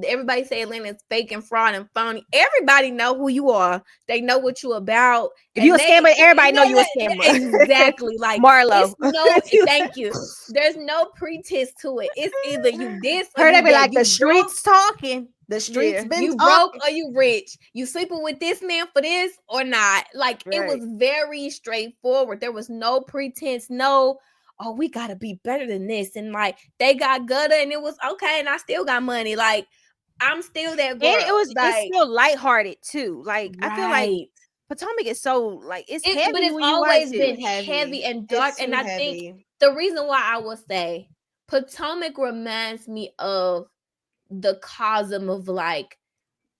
everybody say Atlanta is fake and fraud and phony, everybody know who you are. They know what you about. If you a scammer, everybody know you a scammer. Exactly. Like Marlo. Thank you. There's no pretense to it. It's either you this or her. They be like the streets talking. The streets been you talking. broke or you rich. You sleeping with this man for this or not. Like it was very straightforward. There was no pretense. No, oh, we gotta be better than this. And like they got gutter and it was okay. And I still got money. Like I'm still that girl. And it's still lighthearted too. Like I feel like Potomac is so like it's heavy, but it's when always you been heavy and dark. And I think the reason why I will say Potomac reminds me of the cosm of like,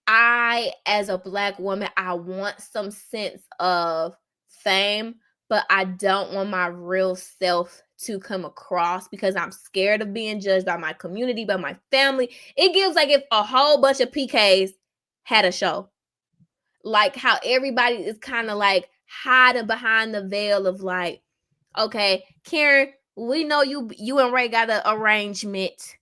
I as a Black woman, I want some sense of fame, but I don't want my real self to come across because I'm scared of being judged by my community, by my family. It gives like if a whole bunch of PKs had a show, like how everybody is kind of like hiding behind the veil of like, okay, Karen, we know you and Ray got an arrangement,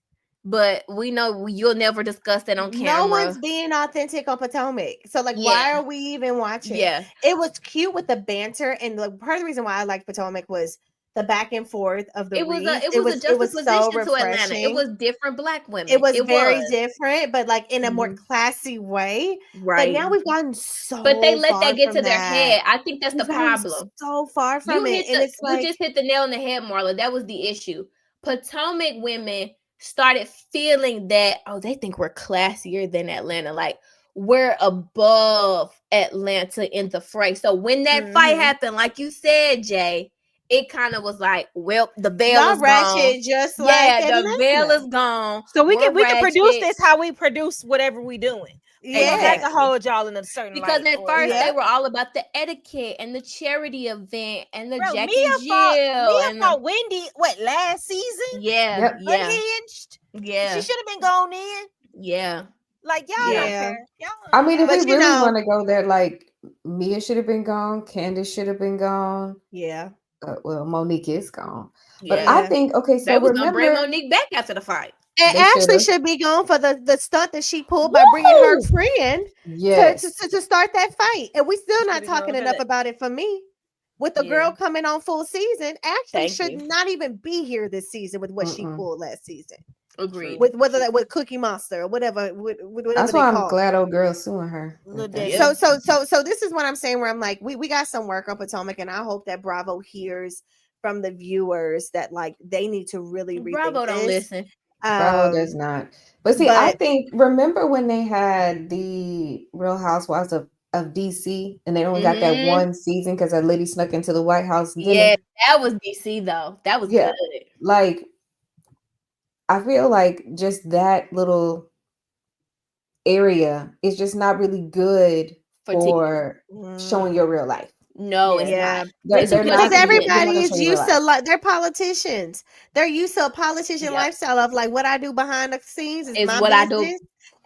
but we know you'll never discuss that on camera. No one's being authentic on Potomac. So like, why are we even watching? Yeah. It was cute with the banter. And like part of the reason why I liked Potomac was the back and forth of the it was a juxtaposition so to Atlanta. It was different Black women. It was very different, but like in a more classy way. Right. But now we've gotten but they let that get to their head. I think that's the problem. So far from it. And it's like, you just hit the nail on the head, Marla. That was the issue. Potomac women started feeling that, oh, they think we're classier than Atlanta. Like we're above Atlanta in the fray. So when that fight happened, like you said, Jay, it kind of was like, well, the veil is gone. Just like the veil is gone. So we can produce this how we produce whatever we doing. Yeah, we have to hold y'all in a certain because light. At first they were all about the etiquette and the charity event and the Jack Mia and Jill. Mia fought Wendy last season? Unhinged. Yeah, she should have been going in. Yeah, like y'all don't care. I mean, if we really want to go there, like Mia should have been gone, Candace should have been gone. Yeah. Well, Monique is gone, but I think so they was gonna bring Monique back after the fight. And Ashley should be gone for the stunt that she pulled by bringing her friend to start that fight. And we still not talking enough about it for me. With the girl coming on full season, Ashley should not even be here this season with what she pulled last season. Agreed. With whether that with Cookie Monster or whatever. Whatever that's why I'm glad old girl suing her. So this is what I'm saying. Where I'm like, we got some work on Potomac, and I hope that Bravo hears from the viewers that like they need to really rethink Bravo don't listen. Bravo does not. But see, I think remember when they had the Real Housewives of DC and they only got that one season because that lady snuck into the White House. That was DC though. That was good. Like I feel like just that little area is just not really good for showing your real life. No, it's not. Because everybody's used to, like, they're politicians. They're used to a politician lifestyle of, like, what I do behind the scenes is my business. I do.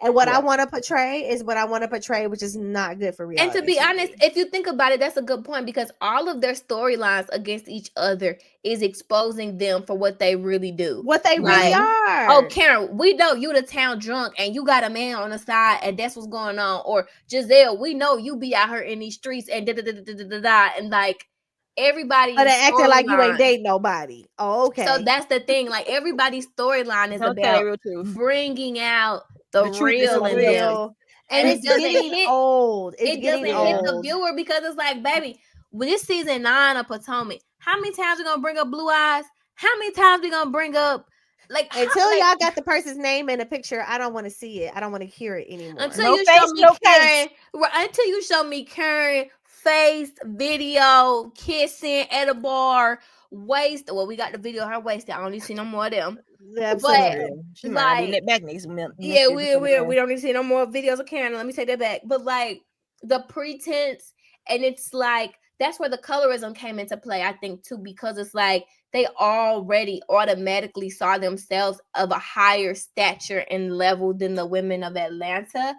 And what I want to portray is what I want to portray, which is not good for reality. And to be honest, if you think about it, that's a good point, because all of their storylines against each other is exposing them for what they really do. What they really are. Oh, Karen, we know you the town drunk and you got a man on the side and that's what's going on. Or Giselle, we know you be out here in these streets and da-da-da-da-da-da. And like everybody. But they acting like you ain't dating nobody. Oh, okay. So that's the thing. Like everybody's storyline is about bringing out the real in them. And it's getting old. It doesn't hit the viewer because it's like, baby, with this season 9 of Potomac, how many times we gonna bring up Blue Eyes? How many times we gonna bring up until y'all got the person's name in the picture? I don't want to see it. I don't want to hear it anymore. Until you show me Karen, until you show me Karen face, video, kissing at a bar, waist. Well, we got the video of her waist. I don't need to see no more of them. Absolutely. But like, back next we don't need to see no more videos of Karen. Let me take that back. But like the pretense, and it's like that's where the colorism came into play, I think, too, because it's like they already automatically saw themselves of a higher stature and level than the women of Atlanta.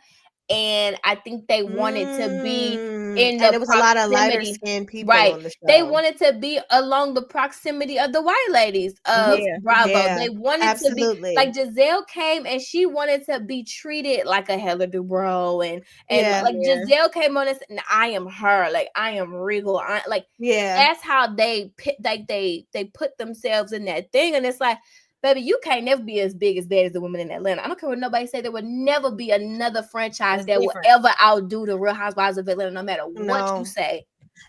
And I think they wanted to be in the it was a lot of lighter skinned people on the show. They wanted to be along the proximity of the white ladies of Bravo. They wanted to be like Giselle came and she wanted to be treated like a Heather Dubrow and Giselle came on and said, I am her, like I am regal. That's how they put themselves in that thing. And it's like, baby, you can't never be as big as bad as the women in Atlanta. I don't care what nobody say. There would never be another franchise that will ever outdo the Real Housewives of Atlanta, no matter what you say.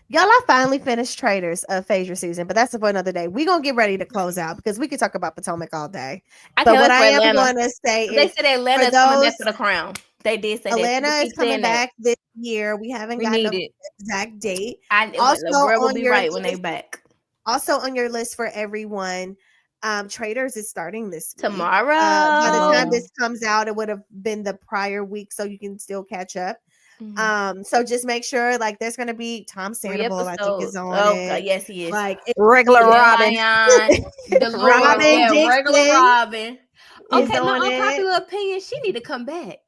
Y'all, I finally finished Traitors of Phaedra season, but that's for another day. We're going to get ready to close out because we could talk about Potomac all day. But what I am going to say is, they said Atlanta is coming back to the crown. They did say Atlanta is coming back this year. We haven't gotten an exact date. Also, the world will be right when they're back. Also on your list for everyone, Traitors is starting this week. Tomorrow. By the time this comes out, it would have been the prior week, so you can still catch up. So just make sure, like, there's gonna be Tom Sandoval, I think, is on it. God, yes, he is. Like regular Robin. Regular Robin. Okay, my unpopular opinion, she need to come back.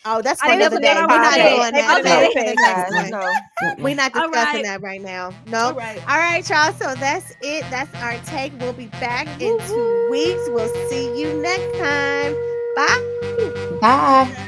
Oh, that's for another day. We're not doing that. We're not discussing that right now. No. All right, y'all. So that's it. That's our take. We'll be back in 2 weeks. We'll see you next time. Bye. Bye.